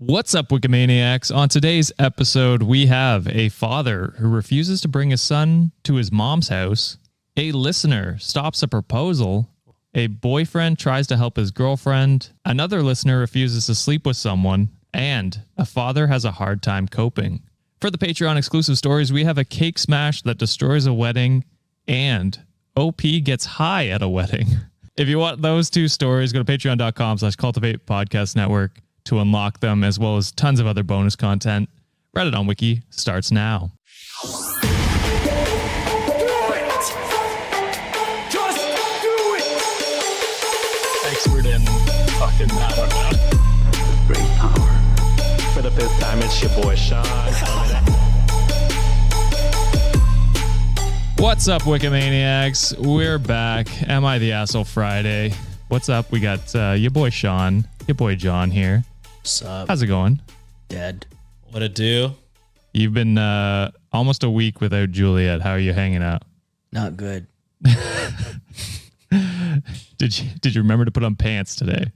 What's up, Wikimaniacs? On today's episode, we have a father who refuses to bring his son to his mom's house, a listener stops a proposal, a boyfriend tries to help his girlfriend, another listener refuses to sleep with someone, and a father has a hard time coping. For the Patreon exclusive stories, we have a cake smash that destroys a wedding, and OP gets high at a wedding. If you want those two stories, go to patreon.com/cultivate podcast network to unlock them, as well as tons of other bonus content. Reddit on Wiki starts now. Expert in fucking, I don't know. Great power. For the fifth time, it's your boy Sean. What's up, Wikimaniacs? We're back. Am I the Asshole Friday? What's up? We got your boy Sean, your boy John here. What's up? How's it going? Dead. What it do? You've been almost a week without Juliet. How are you hanging out? Not good. Did you remember to put on pants today?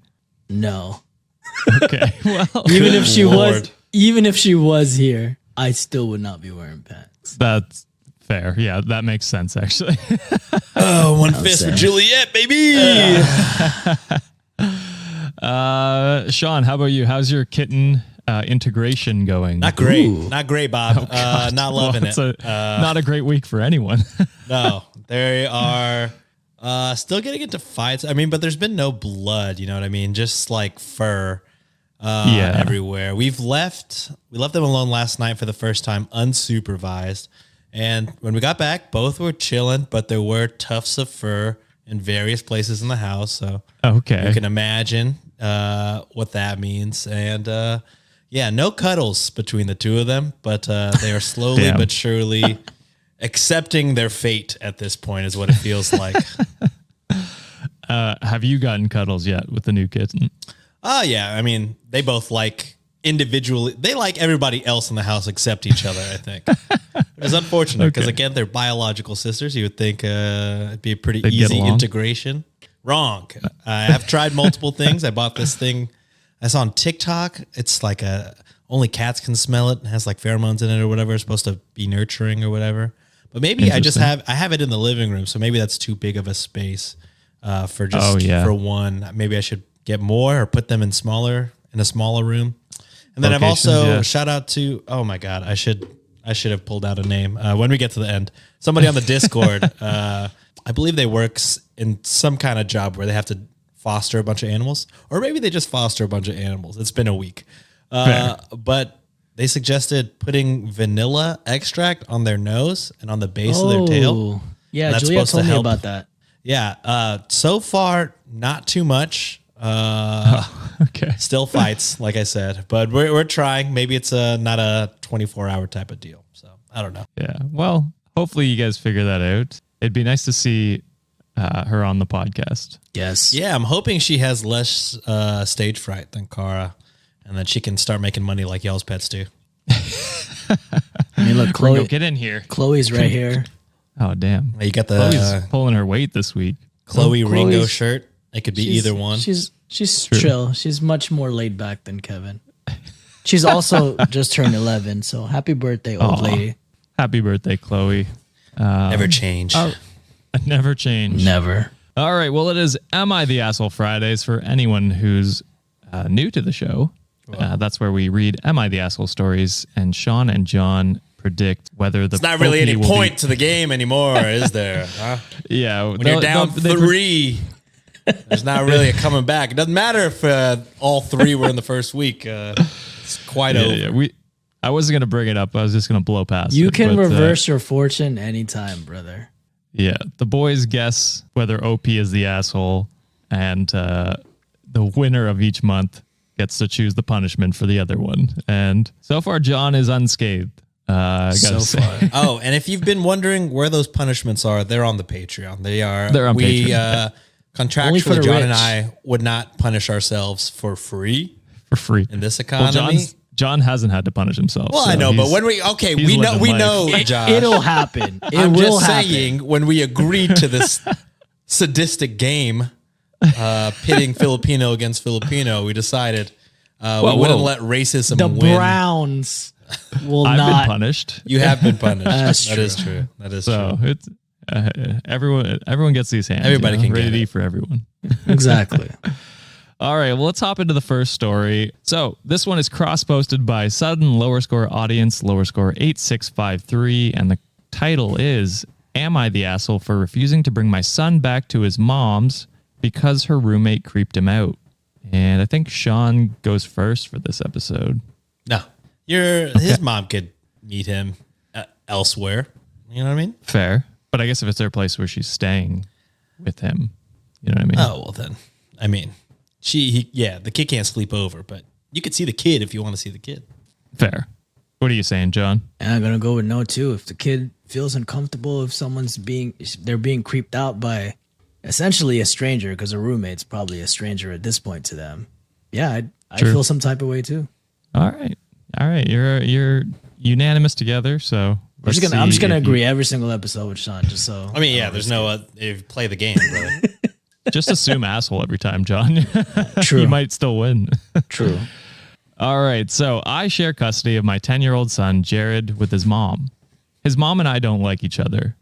No. Okay. Well, even if she was here, I still would not be wearing pants. That's fair. Yeah, that makes sense actually. Oh, one fist for Juliet, baby. Sean, how about you? How's your kitten integration going? Not great. Ooh. Not great, Bob. Oh, not loving it's it. Not a great week for anyone. No, they are still getting into fights. I mean, but there's been no blood. You know what I mean? Just like fur everywhere. We left them alone last night for the first time, unsupervised. And when we got back, both were chilling, but there were tufts of fur in various places in the house. So okay, you can imagine what that means. And no cuddles between the two of them, but they are slowly but surely accepting their fate at this point is what it feels like. Have you gotten cuddles yet with the new kitten? Oh, yeah. I mean, they both like individually. They like everybody else in the house except each other, I think. It's unfortunate because, again, they're biological sisters. You would think it'd be a pretty easy integration. Wrong. I have tried multiple things. I bought this thing I saw on TikTok. It's like only cats can smell it. It has like pheromones in it or whatever. It's supposed to be nurturing or whatever. But maybe I have it in the living room. So maybe that's too big of a space for one. Maybe I should get more or put them in a smaller room. And then I've also shout out to, oh my God, I should have pulled out a name when we get to the end. Somebody on the Discord, I believe they work in some kind of job where they have to foster a bunch of animals, or maybe they just foster a bunch of animals. It's been a week. But they suggested putting vanilla extract on their nose and on the base of their tail. Yeah, Julia told me about that. Yeah. So far, not too much. Okay. Still fights, like I said, but we're trying. Maybe it's not a 24-hour type of deal. So I don't know. Yeah. Well, hopefully you guys figure that out. It'd be nice to see her on the podcast. Yes. Yeah, I'm hoping she has less stage fright than Kara, and that she can start making money like y'all's pets do. I mean, look, Chloe, Ringo, get in here. Chloe's right here. Oh, damn. You got the Chloe's pulling her weight this week. Chloe Ringo shirt. It could be either one. She's chill. She's much more laid back than Kevin. She's also just turned 11, so happy birthday, old lady. Happy birthday, Chloe. Never change. Never change. Never. All right. Well, it is Am I the Asshole Fridays for anyone who's new to the show. That's where we read Am I the Asshole stories, and Sean and John predict whether the It's not really any point to the game anymore, is there? Huh? Yeah. When you're down 3, there's not really a coming back. It doesn't matter if all 3 were in the first week. It's quite over. Yeah. I wasn't going to bring it up. I was just going to blow past it. You can reverse your fortune anytime, brother. Yeah. The boys guess whether OP is the asshole, and the winner of each month gets to choose the punishment for the other one. And so far, John is unscathed. So far. Oh, and if you've been wondering where those punishments are, they're on the Patreon. They're on Patreon. Contractually, John and I would not punish ourselves for free in this economy. Well, John hasn't had to punish himself. Well, so I know, but when we know, Josh. It'll happen. I'm just saying, when we agreed to this sadistic game, pitting Filipino against Filipino, we decided We wouldn't let racism The win. Browns will I've not. been punished. You have been punished. That's That is true. That is So true. it's everyone gets these hands. Everybody can ready get to it. eat for everyone. Exactly. All right, well, let's hop into the first story. So this one is cross-posted by Sudden Lower Score Audience, Lower Score 8653, and the title is, Am I the asshole for refusing to bring my son back to his mom's because her roommate creeped him out? And I think Sean goes first for this episode. No, his mom could meet him elsewhere. You know what I mean? Fair. But I guess if it's their place where she's staying with him, you know what I mean? Oh, well then. I mean, the kid can't sleep over, but you could see the kid if you want to see the kid. Fair. What are you saying, John? And I'm gonna go with no too. If the kid feels uncomfortable, if they're being creeped out by essentially a stranger, because a roommate's probably a stranger at this point to them. Yeah, I True. feel some type of way too. All right. You're unanimous together, so I'm just gonna agree every single episode with Sean, just so. I mean, there's no if you play the game, brother. Just assume asshole every time, John. True. You might still win. True. All right. So I share custody of my 10-year-old son, Jared, with his mom. His mom and I don't like each other.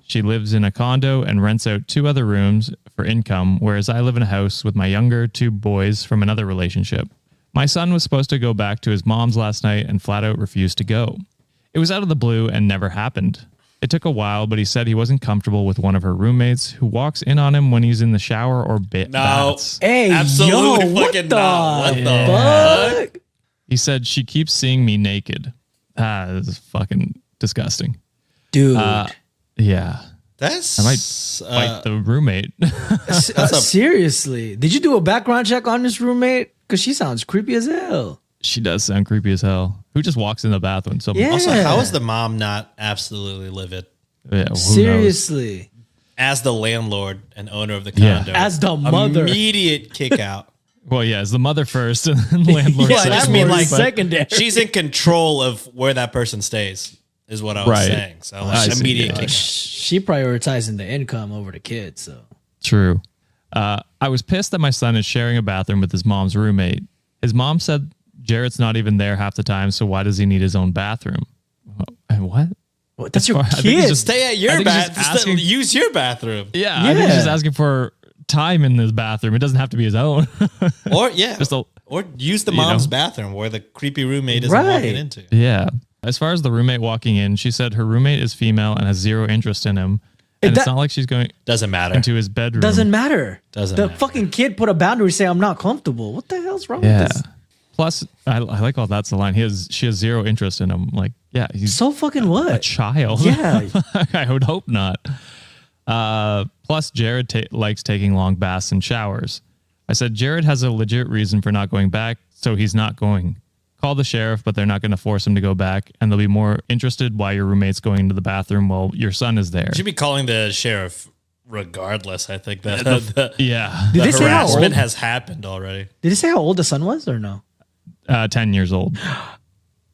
She lives in a condo and rents out 2 other rooms for income, whereas I live in a house with my younger 2 boys from another relationship. My son was supposed to go back to his mom's last night and flat out refused to go. It was out of the blue and never happened. It took a while, but he said he wasn't comfortable with one of her roommates who walks in on him when he's in the shower or baths. Hey, Absolutely yo, what fucking the not. What the fuck? He said she keeps seeing me naked. This is fucking disgusting. Dude. Yeah. That's I might fight the roommate. Seriously. Did you do a background check on this roommate? Because she sounds creepy as hell. She does sound creepy as hell. Who just walks in the bathroom? Yeah. Also, how is the mom not absolutely livid? Yeah, who knows? Seriously. As the landlord and owner of the Yeah. condo. As the mother. Immediate kick out. Well, yeah, as the mother first and then landlord Yeah, second. I just mean like secondary. she's in control of where that person stays, is what I was Right. saying. So I see, immediate yeah. kick out. She prioritizing the income over the kids, so. True. I was pissed that my son is sharing a bathroom with his mom's roommate. His mom said Jarrett's not even there half the time, so why does he need his own bathroom? What? What? That's your I think he's kid. just- Stay at I your think he's bathroom. just asking- Use your bathroom. Yeah, I think he's Yeah. just asking for time in this bathroom. It doesn't have to be his own. Or or use the mom's bathroom where the creepy roommate isn't walking into. Yeah. As far as the roommate walking in, she said her roommate is female and has 0 interest in him. And it's That- not like she's going Doesn't matter. into his bedroom. Doesn't matter. Doesn't the matter. fucking kid put a boundary, say I'm not comfortable. What the hell's wrong Yeah. with this? Plus, I like all that's the line. She has 0 interest in him. Like, yeah, he's So fucking what? a child. Yeah. I would hope not. Plus, Jared likes taking long baths and showers. I said, Jared has a legit reason for not going back, so he's not going. Call the sheriff, but they're not going to force him to go back, and they'll be more interested why your roommate's going to the bathroom while your son is there. You should be calling the sheriff regardless. I think that the Yeah. Did they say how old? harassment has happened already. Did they say how old the son was or no? 10 years old.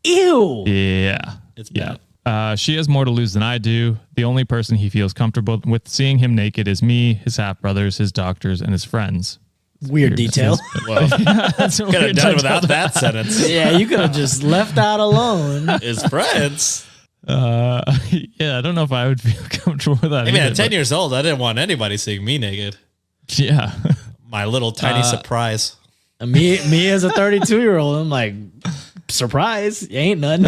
Ew. Yeah. It's Yeah. bad. She has more to lose than I do. The only person he feels comfortable with seeing him naked is me, his half brothers, his doctors, and his friends. Weird detail. Well, That's a could have weird done it detail. without that sentence. Yeah, you could have just left that alone. His friends. Yeah, I don't know if I would feel comfortable with that. I mean, either, at 10 but- years old, I didn't want anybody seeing me naked. Yeah. My little tiny surprise. Me as a 32-year-old, I'm like, surprise, you ain't none.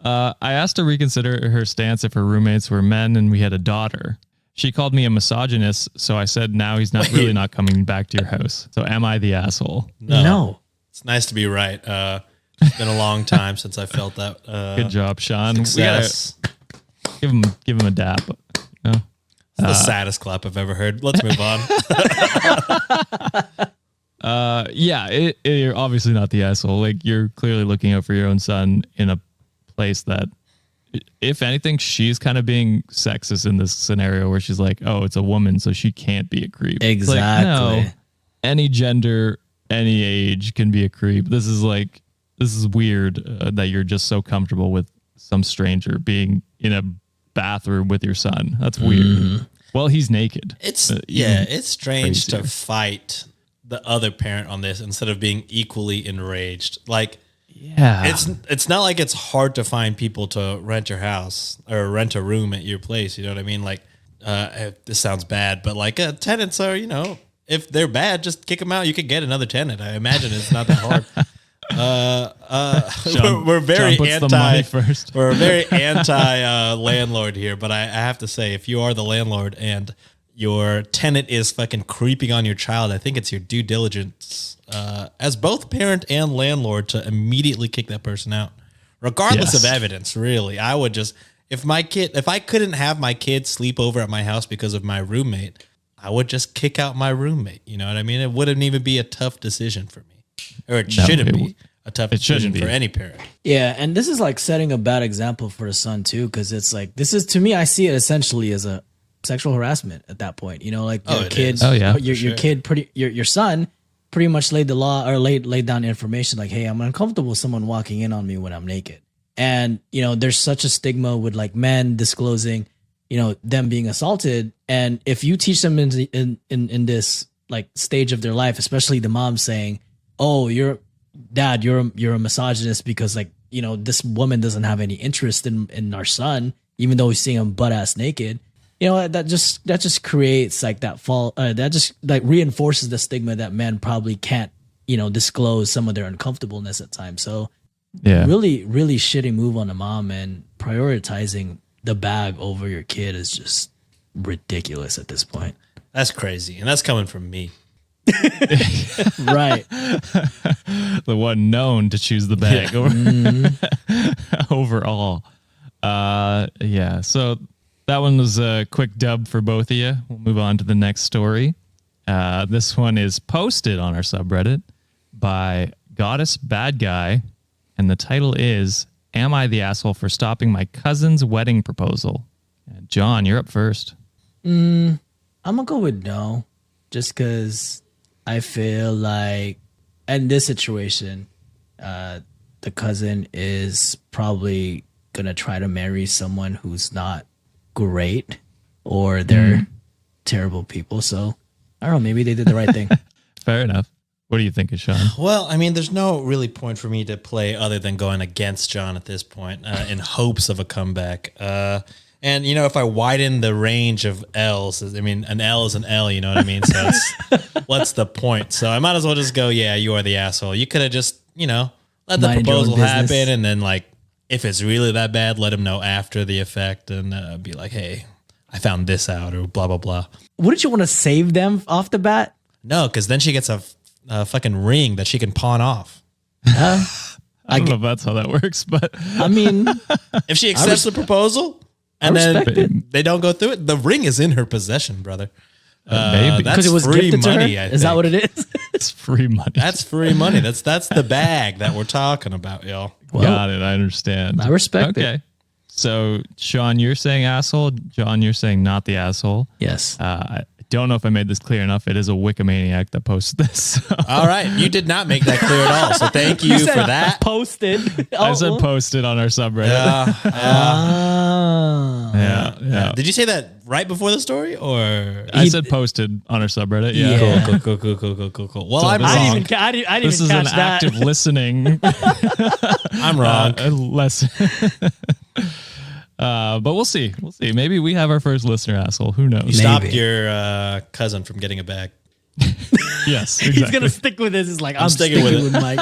I asked her to reconsider her stance if her roommates were men and we had a daughter. She called me a misogynist, so I said now he's not really not coming back to your house. So am I the asshole? No. It's nice to be right. It's been a long time since I felt that. Good job, Sean. Success. We gotta give him a dap. No? It's the saddest clap I've ever heard. Let's move on. Yeah, you're obviously not the asshole. Like, you're clearly looking out for your own son in a place that, if anything, she's kind of being sexist in this scenario where she's like, oh, it's a woman, so she can't be a creep. It's like, Exactly. no, any gender, any age can be a creep. This is weird that you're just so comfortable with some stranger being in a bathroom with your son. That's weird. Well, he's naked. It's Even it's strange crazier. to fight the other parent on this instead of being equally enraged. Like, Yeah. it's not like it's hard to find people to rent your house or rent a room at your place. You know what I mean? Like, this sounds bad, but like tenants are, if they're bad, just kick them out. You could get another tenant. I imagine it's not that hard. We're very we're very anti landlord here, but I have to say, if you are the landlord and your tenant is fucking creeping on your child, I think it's your due diligence as both parent and landlord to immediately kick that person out, regardless of evidence. Really, I would just, if I couldn't have my kid sleep over at my house because of my roommate, I would just kick out my roommate. You know what I mean? It wouldn't even be a tough decision for me, or it shouldn't be a tough decision for any parent. Yeah, and this is like setting a bad example for the son too, because it's like, this is, to me, I see it essentially as a sexual harassment at that point. Like your kid, your son pretty much laid the law, or laid down information like, hey, I'm uncomfortable with someone walking in on me when I'm naked. And there's such a stigma with like men disclosing them being assaulted, and if you teach them in this like stage of their life, especially the mom saying, oh, you're a misogynist because like this woman doesn't have any interest in our son, even though he's seeing him butt ass naked. That just creates like that that just like reinforces the stigma that men probably can't disclose some of their uncomfortableness at times. So really, really shitty move on the mom, and prioritizing the bag over your kid is just ridiculous at this point. That's crazy, and that's coming from me. Right. The one known to choose the bag overall. So that one was a quick dub for both of you. We'll move on to the next story. This one is posted on our subreddit by Goddess Bad Guy, and the title is, Am I the Asshole for Stopping My Cousin's Wedding Proposal? And John, you're up first. I'm going to go with no, just because I feel like in this situation, the cousin is probably going to try to marry someone who's not great, or they're terrible people. So I don't know, maybe they did the right thing. Fair enough. What do you think of Sean? Well, I mean, there's no really point for me to play other than going against John at this point in hopes of a comeback. And, if I widen the range of L's, I mean, an L is an L, you know what I mean? So what's the point? So I might as well just go, yeah, you are the asshole. You could have just, let the proposal happen, and then, like, if it's really that bad, let him know after the effect, and be like, hey, I found this out, or blah, blah, blah. Wouldn't you want to save them off the bat? No, because then she gets a fucking ring that she can pawn off. I don't know if that's how that works, but I mean, if she accepts the proposal and then they don't go through it, the ring is in her possession, brother. Maybe that's it was free money. Is that what it is? it's free money. That's free money. That's the bag that we're talking about, y'all. Well, got it. I understand. I respect it. Okay. So, Sean, you're saying asshole. John, you're saying not the asshole. Yes. I don't know if I made this clear enough. It is a Wikimaniac that posted this. So. All right. You did not make that clear at all. So thank you for that. Posted. I said posted on our subreddit. Yeah. Did you say that right before the story, or I said posted on our subreddit? Yeah. Cool. Well, So I'm this wrong. I didn't This even is catch an that. active listening. I'm wrong. But we'll see. Maybe we have our first listener asshole. Who knows? You stopped your cousin from getting a bag. Yes, exactly. He's gonna stick with this. It's like I'm sticking with it. Mike.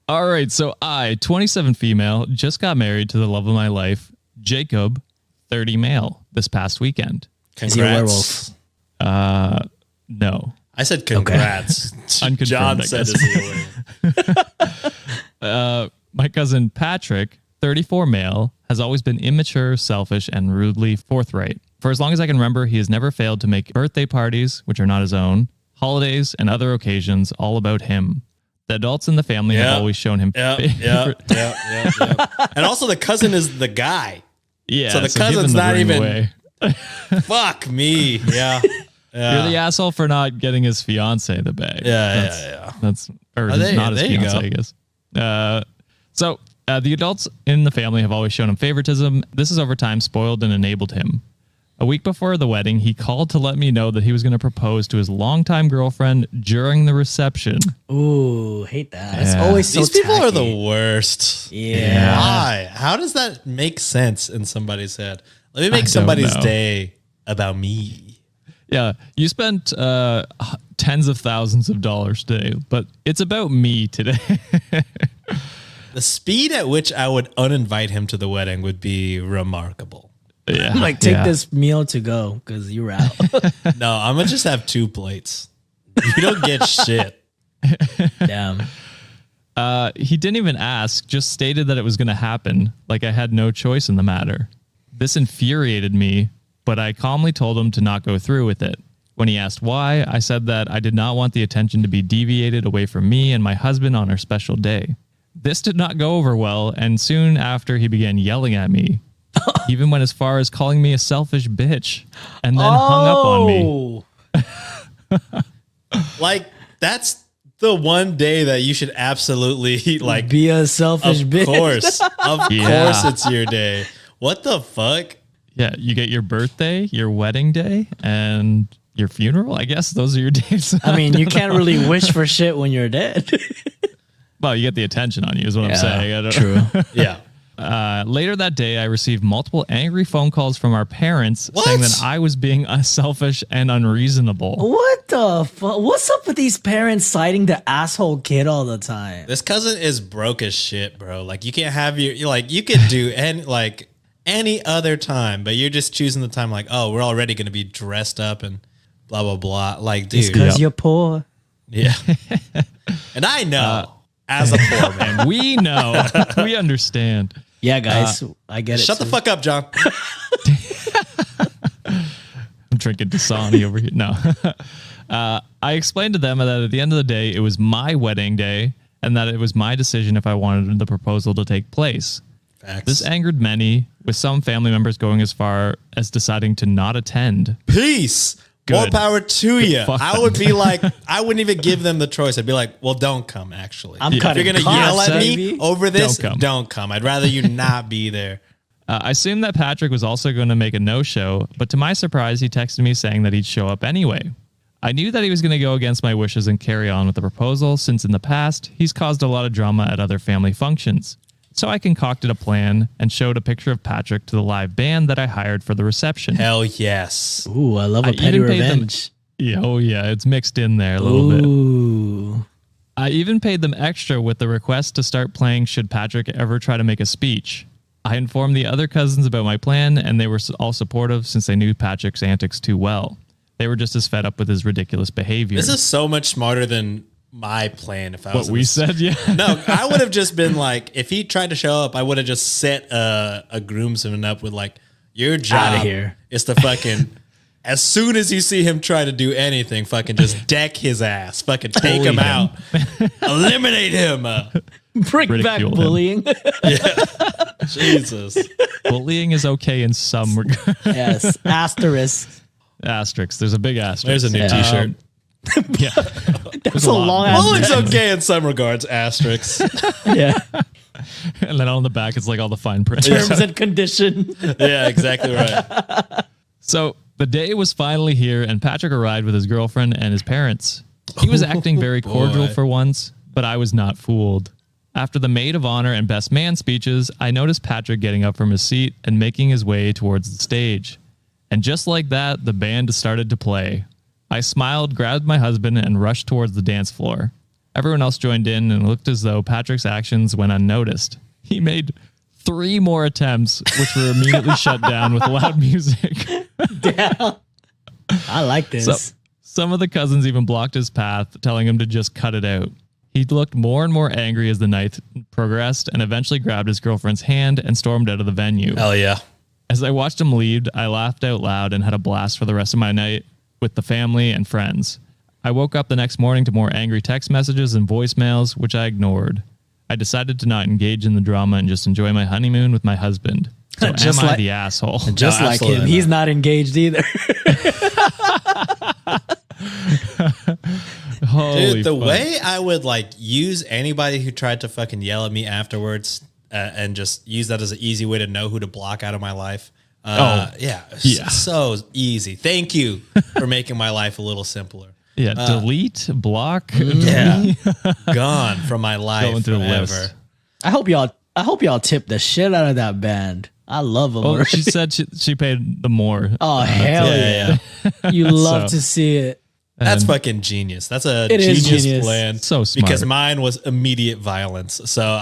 All right. So I, 27 female, just got married to the love of my life, Jacob, 30 male, this past weekend. Congrats. Is he a werewolf? No. I said congrats. Unconfirmed, John I said guess. is he a werewolf? My cousin Patrick, 34 male, has always been immature, selfish, and rudely forthright. For as long as I can remember, he has never failed to make birthday parties, which are not his own, holidays, and other occasions all about him. The adults in the family have always shown him Yeah. And also the cousin is the guy. Yeah, So the giving cousin's the not ring even- away. Fuck me. Yeah. You're the asshole for not getting his fiance the bag. That's or Oh, not his there you fiance, go. I guess. So the adults in the family have always shown him favoritism. This has over time spoiled and enabled him. A week before the wedding, he called to let me know that he was going to propose to his longtime girlfriend during the reception. Ooh, hate that. It's always so These people tacky. are the worst. Yeah. Why? How does that make sense in somebody's head? Let me make somebody's day about me. Yeah, you spent tens of thousands of dollars today, but it's about me today. The speed at which I would uninvite him to the wedding would be remarkable. Yeah, Like, take this meal to go because you're out. No, I'm going to just have 2 plates. You don't get shit. Damn. He didn't even ask, just stated that it was going to happen, like I had no choice in the matter. This infuriated me, but I calmly told him to not go through with it. When he asked why, I said that I did not want the attention to be deviated away from me and my husband on our special day. This did not go over well, and soon after he began yelling at me. Even went as far as calling me a selfish bitch and then hung up on me. Like, that's the one day that you should absolutely like Be a selfish bitch. Of course it's your day. What the fuck? Yeah, you get your birthday, your wedding day, and your funeral. I guess those are your days. I mean, you can't really wish for shit when you're dead. Well, you get the attention on you is what I'm saying. I don't True. Yeah. Later that day, I received multiple angry phone calls from our parents saying that I was being selfish and unreasonable. What the fuck? What's up with these parents citing the asshole kid all the time? This cousin is broke as shit, bro. Like, you can't have you could do any other time, but you're just choosing the time like, oh, we're already going to be dressed up and blah, blah, blah. Like, dude. It's because you're poor. Yeah. And I know as a poor man. We know. We understand. Yeah, guys, I get it. Shut the fuck up, John. I'm drinking Dasani over here. No. I explained to them that at the end of the day, it was my wedding day and that it was my decision if I wanted the proposal to take place. Facts. This angered many, with some family members going as far as deciding to not attend. Peace. More Good. power to you. Fuck I would be like, I wouldn't even give them the choice. I'd be like, well, don't come, actually. I'm If cutting you're going to costs, yell at baby. me over this, Don't come. don't come. I'd rather you not be there. I assumed that Patrick was also going to make a no-show, but to my surprise, he texted me saying that he'd show up anyway. I knew that he was going to go against my wishes and carry on with the proposal, since in the past, he's caused a lot of drama at other family functions. So I concocted a plan and showed a picture of Patrick to the live band that I hired for the reception. Hell yes. Ooh, I love a I petty even paid them- revenge. Yeah, oh yeah, it's mixed in there a little bit. Ooh. I even paid them extra with the request to start playing should Patrick ever try to make a speech. I informed the other cousins about my plan, and they were all supportive since they knew Patrick's antics too well. They were just as fed up with his ridiculous behavior. This is so much smarter than my plan if I was what we said, yeah. No, I would have just been like, if he tried to show up, I would have just set a groomsman up with like, your job Outta here. is to fucking, as soon as you see him try to do anything, fucking just deck his ass, fucking take him out, eliminate him. Bring back Ridicule him. bullying. Jesus. Bullying is okay in some regard. Yes. Asterisk. Asterisks. There's a big asterisk. There's a new t-shirt. Yeah. That's a long ass. Bullying's okay in some regards, asterisks. Yeah. And then on the back, it's like all the fine print. Terms and condition. Yeah, exactly right. So the day was finally here, and Patrick arrived with his girlfriend and his parents. He was acting very cordial for once, but I was not fooled. After the maid of honor and best man speeches, I noticed Patrick getting up from his seat and making his way towards the stage. And just like that, the band started to play. I smiled, grabbed my husband, and rushed towards the dance floor. Everyone else joined in and looked as though Patrick's actions went unnoticed. He made 3 more attempts, which were immediately shut down with loud music. Damn. I like this. Some of the cousins even blocked his path, telling him to just cut it out. He looked more and more angry as the night progressed and eventually grabbed his girlfriend's hand and stormed out of the venue. Hell yeah. As I watched him leave, I laughed out loud and had a blast for the rest of my night with the family and friends. I woke up the next morning to more angry text messages and voicemails, which I ignored. I decided to not engage in the drama and just enjoy my honeymoon with my husband. So Just am I like- the asshole? Just No, like him. absolutely He's not engaged either. Holy Dude, the fuck. way I would like use anybody who tried to fucking yell at me afterwards and just use that as an easy way to know who to block out of my life, Yeah. So easy. Thank you for making my life a little simpler. Yeah. Delete, block. Yeah. Gone from my life Going through the forever. list. I hope y'all tip the shit out of that band. I love them. Well, she said she paid the more. Oh, hell yeah. You love to see it. That's fucking genius. That's a It is genius genius. plan. So smart. Because mine was immediate violence. So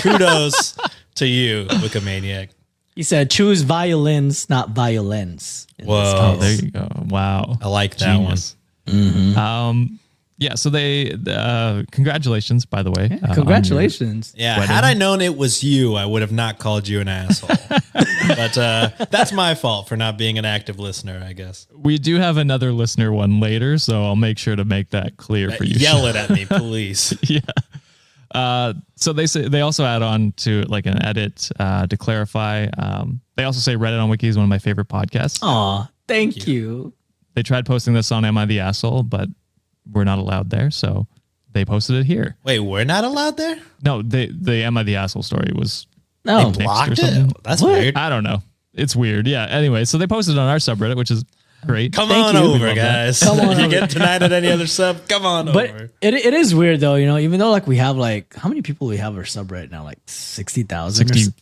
kudos to you, Wikimaniac. He said, choose violins, not violence. Whoa. Oh, there you go. Wow. I like that Genius. Yeah, so they congratulations, by the way. Congratulations. Yeah, had I known it was you, I would have not called you an asshole. But that's my fault for not being an active listener, I guess. We do have another listener one later, so I'll make sure to make that clear for you. Yell it at me, please. Yeah. So they also add on to like an edit to clarify. They also say Reddit on Wiki is one of my favorite podcasts. Aw, thank you. They tried posting this on Am I the Asshole, but we're not allowed there, so they posted it here. Wait, we're not allowed there? No, the Am I the Asshole story was No. Blocked it? That's weird. I don't know. It's weird. Yeah. Anyway, so they posted it on our subreddit, which is great. Come Thank on you. over, We love guys. Come on you over. get denied at any other sub? Come on But over. it is weird though, even though like we have like, how many people we have our subreddit now? Like 60,000 60,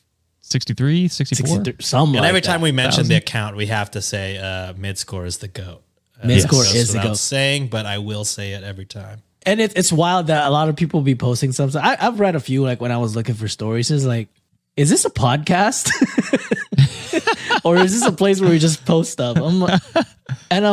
63, 64? 63, something And like every that. time we mention the account, we have to say Midscore is the GOAT. Midscore Goes is the without GOAT. saying, but I will say it every time. And it's wild that a lot of people be posting something. I've read a few like when I was looking for stories. It's like, is this a podcast? Or is this a place where we just post stuff? I'm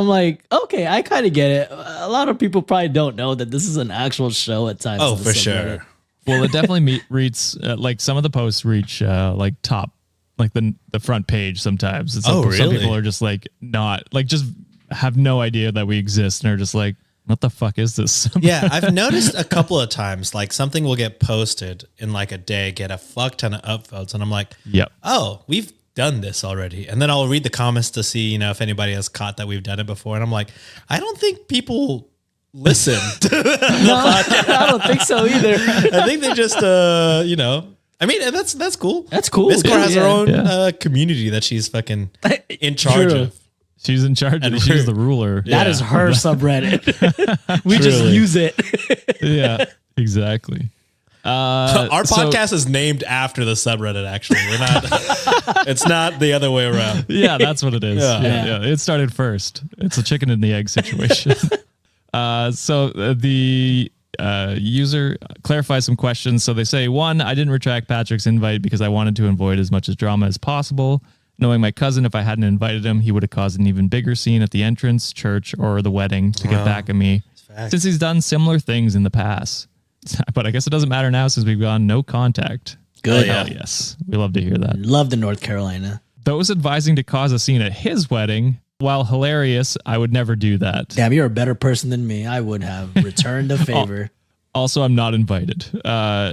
like, okay, I kind of get it. A lot of people probably don't know that this is an actual show at times. Oh, on the for subreddit. sure. Well, it definitely reads like some of the posts reach like top, like the front page sometimes. And Oh, some really? people are just like not like just have no idea that we exist and are just like, what the fuck is this? Yeah, I've noticed a couple of times, like something will get posted in like a day, get a fuck ton of upvotes, and I'm like, Yep. oh, we've done this already. And then I'll read the comments to see, if anybody has caught that we've done it before. And I'm like, I don't think people listen. I don't think so either. I think they just, I mean, that's cool. That's cool. Midscore has her Yeah. own community that she's fucking in charge True. of. She's in charge. And She's the ruler. That is her subreddit. We just Truly. use it. Yeah, exactly. Our so- podcast is named after the subreddit. Actually, we're not. It's not the other way around. Yeah, that's what it is. Yeah. Yeah. It started first. It's a chicken and the egg situation. The user clarifies some questions. So they say, 1, I didn't retract Patrick's invite because I wanted to avoid as much as drama as possible. Knowing my cousin, if I hadn't invited him, he would have caused an even bigger scene at the entrance, church, or the wedding to get back at me, since he's done similar things in the past. But I guess it doesn't matter now since we've gone no contact. Good. Oh, yeah. Hell yes. We love to hear that. Love the North Carolina. Those advising to cause a scene at his wedding, while hilarious, I would never do that. Damn, you're a better person than me. I would have returned a favor. Also, I'm not invited.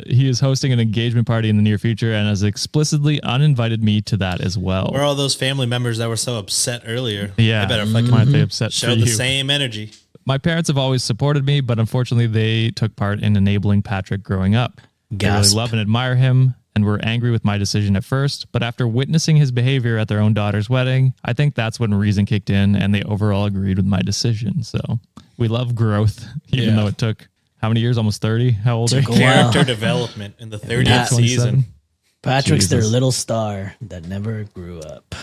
He is hosting an engagement party in the near future and has explicitly uninvited me to that as well. Where are all those family members that were so upset earlier? Yeah, They better fucking might be upset show for the you. same energy. My parents have always supported me, but unfortunately, they took part in enabling Patrick growing up. They really Gasp. love and admire him and were angry with my decision at first, but after witnessing his behavior at their own daughter's wedding, I think that's when reason kicked in and they overall agreed with my decision. So we love growth, even though it took how many years? Almost 30? How old are you? Took a while. Character development in the 30th Yeah. season. Patrick's their Jesus. little star that never grew up.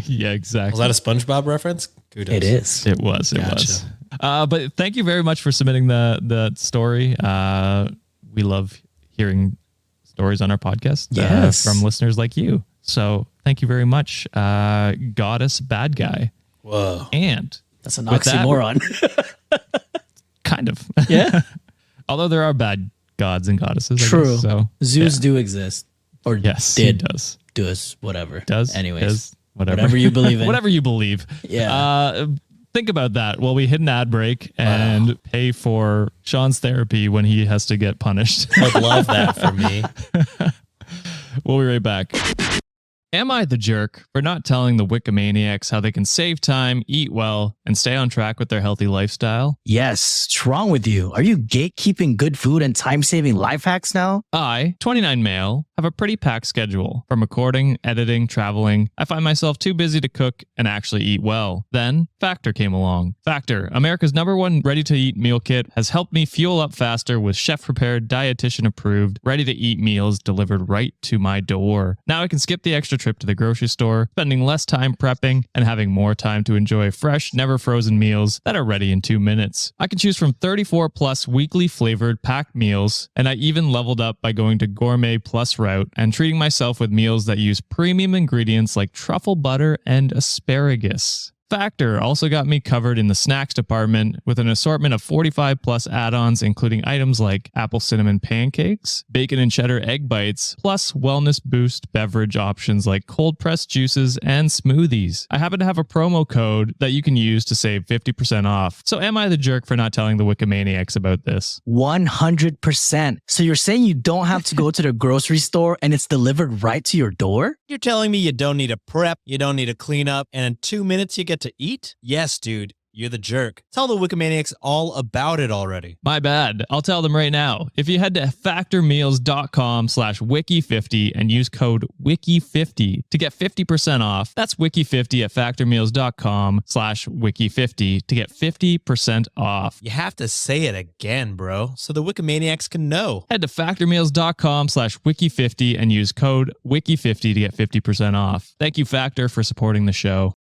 Yeah, exactly. Was that a SpongeBob reference? Kudos. It is. It was. It Gotcha. was. But thank you very much for submitting the story. We love hearing stories on our podcast Yes. from listeners like you. So thank you very much, Goddess Bad Guy. Whoa. And That's an with that- oxymoron. kind of. Yeah. Although there are bad gods and goddesses. I True. guess, so Zoos do exist. Or yes, did. he does. Does. Whatever. Does. Anyways. Does, whatever. Whatever you believe in. Whatever you believe. Yeah. Think about that while we hit an ad break and pay for Sean's therapy when he has to get punished. I'd love that for me. We'll be right back. Am I the jerk for not telling the Wikimaniacs how they can save time, eat well, and stay on track with their healthy lifestyle? Yes, what's wrong with you? Are you gatekeeping good food and time-saving life hacks now? I, 29 male, have a pretty packed schedule. From recording, editing, traveling, I find myself too busy to cook and actually eat well. Then, Factor came along. Factor, America's #1 ready-to-eat meal kit, has helped me fuel up faster with chef-prepared, dietitian-approved, ready-to-eat meals delivered right to my door. Now I can skip the extra trip to the grocery store, spending less time prepping and having more time to enjoy fresh, never frozen meals that are ready in 2 minutes. I can choose from 34 plus weekly flavored packed meals, and I even leveled up by going to Gourmet Plus route and treating myself with meals that use premium ingredients like truffle butter and asparagus. Factor also got me covered in the snacks department with an assortment of 45 plus add-ons, including items like apple cinnamon pancakes, bacon and cheddar egg bites, plus wellness boost beverage options like cold pressed juices and smoothies. I happen to have a promo code that you can use to save 50% off. So am I the jerk for not telling the Wikimaniacs about this? 100%. So you're saying you don't have to go to the grocery store and it's delivered right to your door? You're telling me you don't need to prep, you don't need to clean up, and in 2 minutes you get to eat? Yes, dude. You're the jerk. Tell the Wikimaniacs all about it already. My bad. I'll tell them right now. If you head to factormeals.com/wiki50 and use code wiki50 to get 50% off, that's wiki50 at factormeals.com/wiki50 to get 50% off. You have to say it again, bro, so the Wikimaniacs can know. Head to factormeals.com/wiki50 and use code wiki50 to get 50% off. Thank you, Factor, for supporting the show.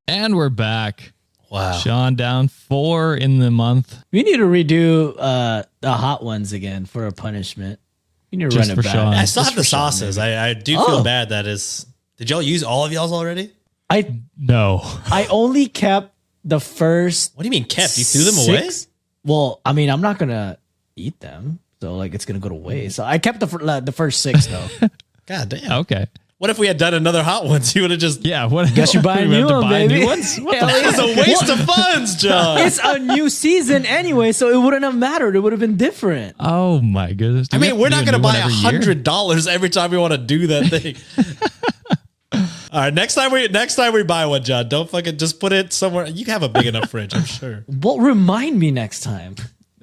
And we're back. Wow. Sean down 4 in the month. We need to redo the hot ones again for a punishment. We need to Just run for it back. Sean. I still Just have the for Sean, sauces. maybe. I do feel bad that is. Did y'all use all of y'all's already? No. I only kept the first. What do you mean kept? You threw them away? Well, I mean, I'm not gonna eat them, so like it's gonna go to waste. So I kept the first 6 though. God damn. Okay. What if we had done another hot ones? You would have just. Yeah. What? Guess you buy a we have new to one, buy baby. new ones? What the Hell It's a waste of funds, John. It's a new season anyway, so it wouldn't have mattered. It would have been different. Oh my goodness. I mean, we're not going to buy $100. $100 every time we want to do that thing. All right, next time we buy one, John, don't fucking just put it somewhere. You have a big enough fridge, I'm sure. Well, remind me next time.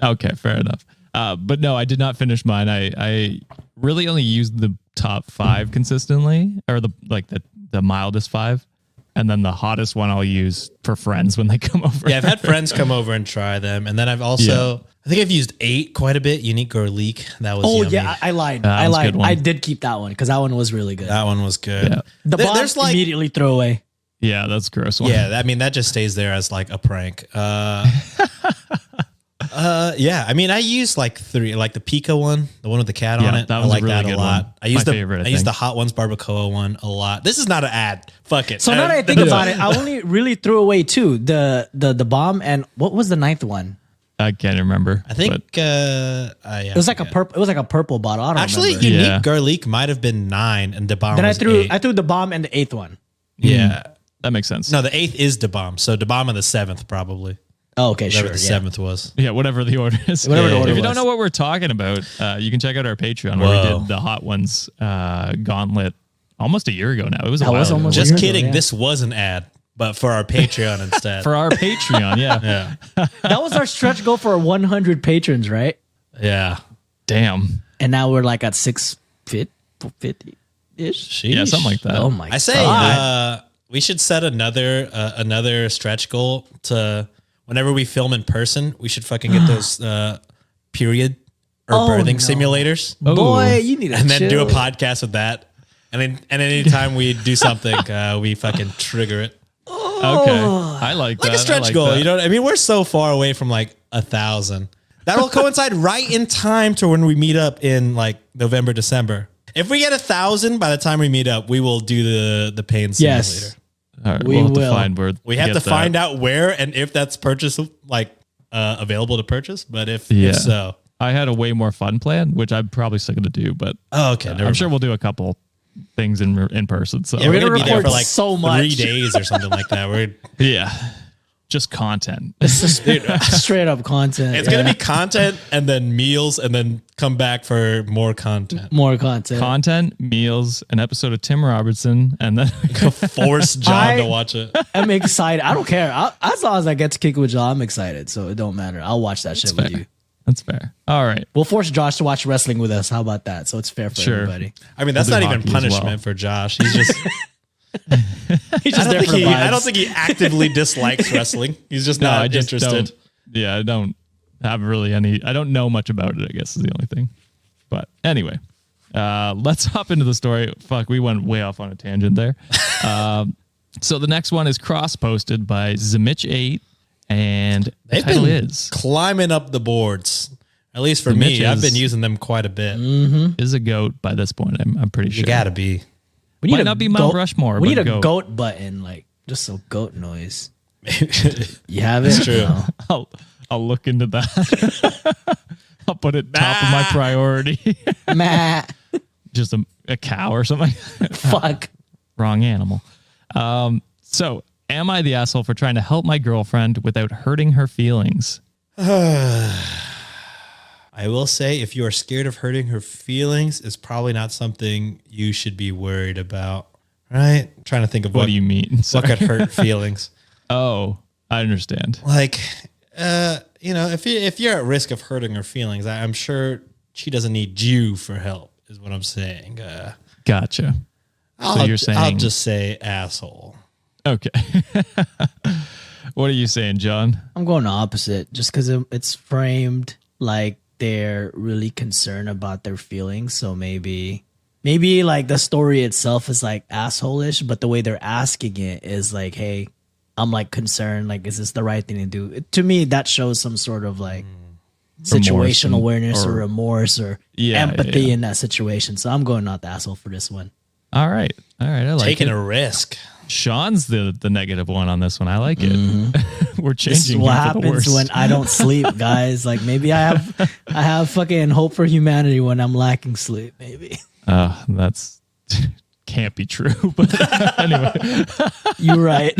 Okay, fair enough. But no, I did not finish mine. I really only used the top 5 consistently, or the mildest 5, and then the hottest one I'll use for friends when they come over. Yeah, I've had friends come over and try them, and then I've also I think I've used 8 quite a bit. Unique garlic, that was yummy. Yeah, I lied. That was a good one. I did keep that one because that one was really good. That one was good. Yeah. The bomb immediately throw away. Yeah, that's a gross one. Yeah, I mean that just stays there as like a prank. Yeah, I mean I use like 3, like the Pika one, the one with the cat on it. that I was a like really that a good lot. one. I use My favorite, I use think. the Hot Ones barbacoa one a lot. This is not an ad. Fuck it. So now that I think about it, I only really threw away 2. The bomb and what was the 9th one? I can't remember. I think It was like a purple. It was like a purple bottle. I don't actually remember. unique Yeah. garlic might have been 9 and the bomb. Then was 8. I threw the bomb and the 8th one. Yeah, that makes sense. no, the 8th is the bomb. So the bomb and the 7th probably. Oh, okay, Whatever sure. the Yeah. 7th was. Yeah, whatever the order is. Whatever the order If you was. don't know what we're talking about, you can check out our Patreon where we Whoa. did the Hot Ones gauntlet almost a year ago now. It was a That while was ago. almost- Just Weird, kidding. yeah. This was an ad, but for our Patreon instead. For our Patreon, yeah. yeah, That was our stretch goal for 100 patrons, right? yeah. Damn. And now we're like at 650 ish. Yeah, something like that. Oh my! I say God. we should set another stretch goal to whenever we film in person. We should fucking get those period or Oh, birthing no. simulators, Boy, you need to and then do a chill. podcast with that. And anytime we do something, we fucking trigger it Okay. I like that. like a stretch I like goal. that. You know what I mean? We're so far away from like 1,000. That'll coincide right in time to when we meet up in like November, December. If we get 1,000 by the time we meet up, we will do the pain simulator. Yes. All right, We we'll have to will. find where We have get to that. find out where and if that's available to purchase. But if Yeah. so, I had a way more fun plan, which I'm probably still going to do, but okay, I'm sure we'll do a couple things in person. So Yeah, we're gonna gonna be there record for like so 3 much. days or something like that. We're yeah. just content. It's just straight up content. It's going to be content and then meals and then come back for more content. More content. Content, meals, an episode of Tim Robertson, and then Force John to watch it. I'm excited. I don't care. As long as I get to kick it with John, I'm excited. So it don't matter. I'll watch that shit with you. That's fair. All right. We'll force Josh to watch wrestling with us. How about that? So it's fair for everybody. I mean, that's not even punishment for Josh. He's just... I don't think he actively dislikes wrestling. He's just not interested. I don't have really any. I don't know much about it, I guess is the only thing. But anyway, let's hop into the story. Fuck, we went way off on a tangent there. So the next one is cross-posted by Zamich8, and the title is climbing up the boards. At least for me, I've been using them quite a bit. Is a goat by this point. I'm pretty sure. You gotta be. We need Might not be Mount Rushmore. We need a goat button, like just a goat noise. You have it? It's true. No. I'll look into that. I'll put it top of my priority. Just a cow or something. Fuck. Wrong animal. So, am I the asshole for trying to help my girlfriend without hurting her feelings? I will say, if you are scared of hurting her feelings, it's probably not something you should be worried about, right? I'm trying to think of what do you mean? What could hurt feelings? Oh, I understand. Like, if you're at risk of hurting her feelings, I'm sure she doesn't need you for help, is what I'm saying. Gotcha. So you're saying I'll just say asshole. Okay. What are you saying, John? I'm going the opposite, just because it's framed like they're really concerned about their feelings. So maybe like the story itself is like asshole-ish, but the way they're asking it is like, hey, I'm like concerned. Like, is this the right thing to do? To me, that shows some sort of like situational awareness or remorse or empathy in that situation. So I'm going not the asshole for this one. All right. I like taking a risk. Sean's the negative one on this one. I like it. We're changing. This is what happens when I don't sleep, guys. Like maybe I have fucking hope for humanity when I'm lacking sleep. Maybe. That's can't be true. But anyway, you're right.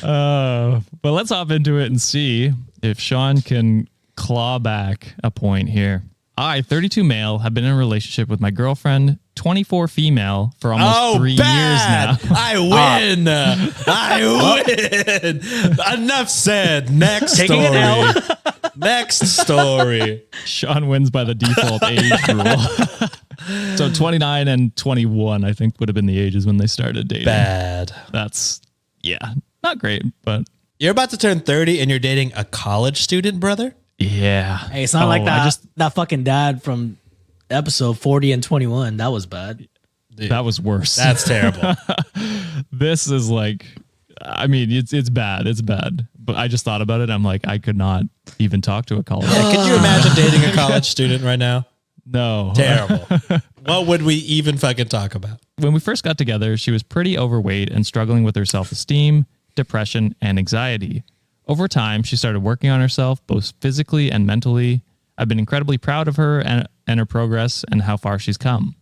But let's hop into it and see if Sean can claw back a point here. I, 32 male, have been in a relationship with my girlfriend, 24 female, for almost 3 years now. I win. I win. Enough said. Next story. Next story. Sean wins by the default age rule. So 29 and 21, I think, would have been the ages when they started dating. Bad. That's, not great, but. You're about to turn 30 and you're dating a college student, brother? Yeah. Hey, it's not like that fucking dad from episode 40 and 21. That was bad. Dude, that was worse. That's terrible. This is like, I mean, it's bad. It's bad. But I just thought about it. I'm like, I could not even talk to a college student. Could you imagine dating a college student right now? No. Terrible. What would we even fucking talk about? When we first got together, she was pretty overweight and struggling with her self-esteem, depression, and anxiety. Over time, she started working on herself, both physically and mentally. I've been incredibly proud of her and her progress and how far she's come.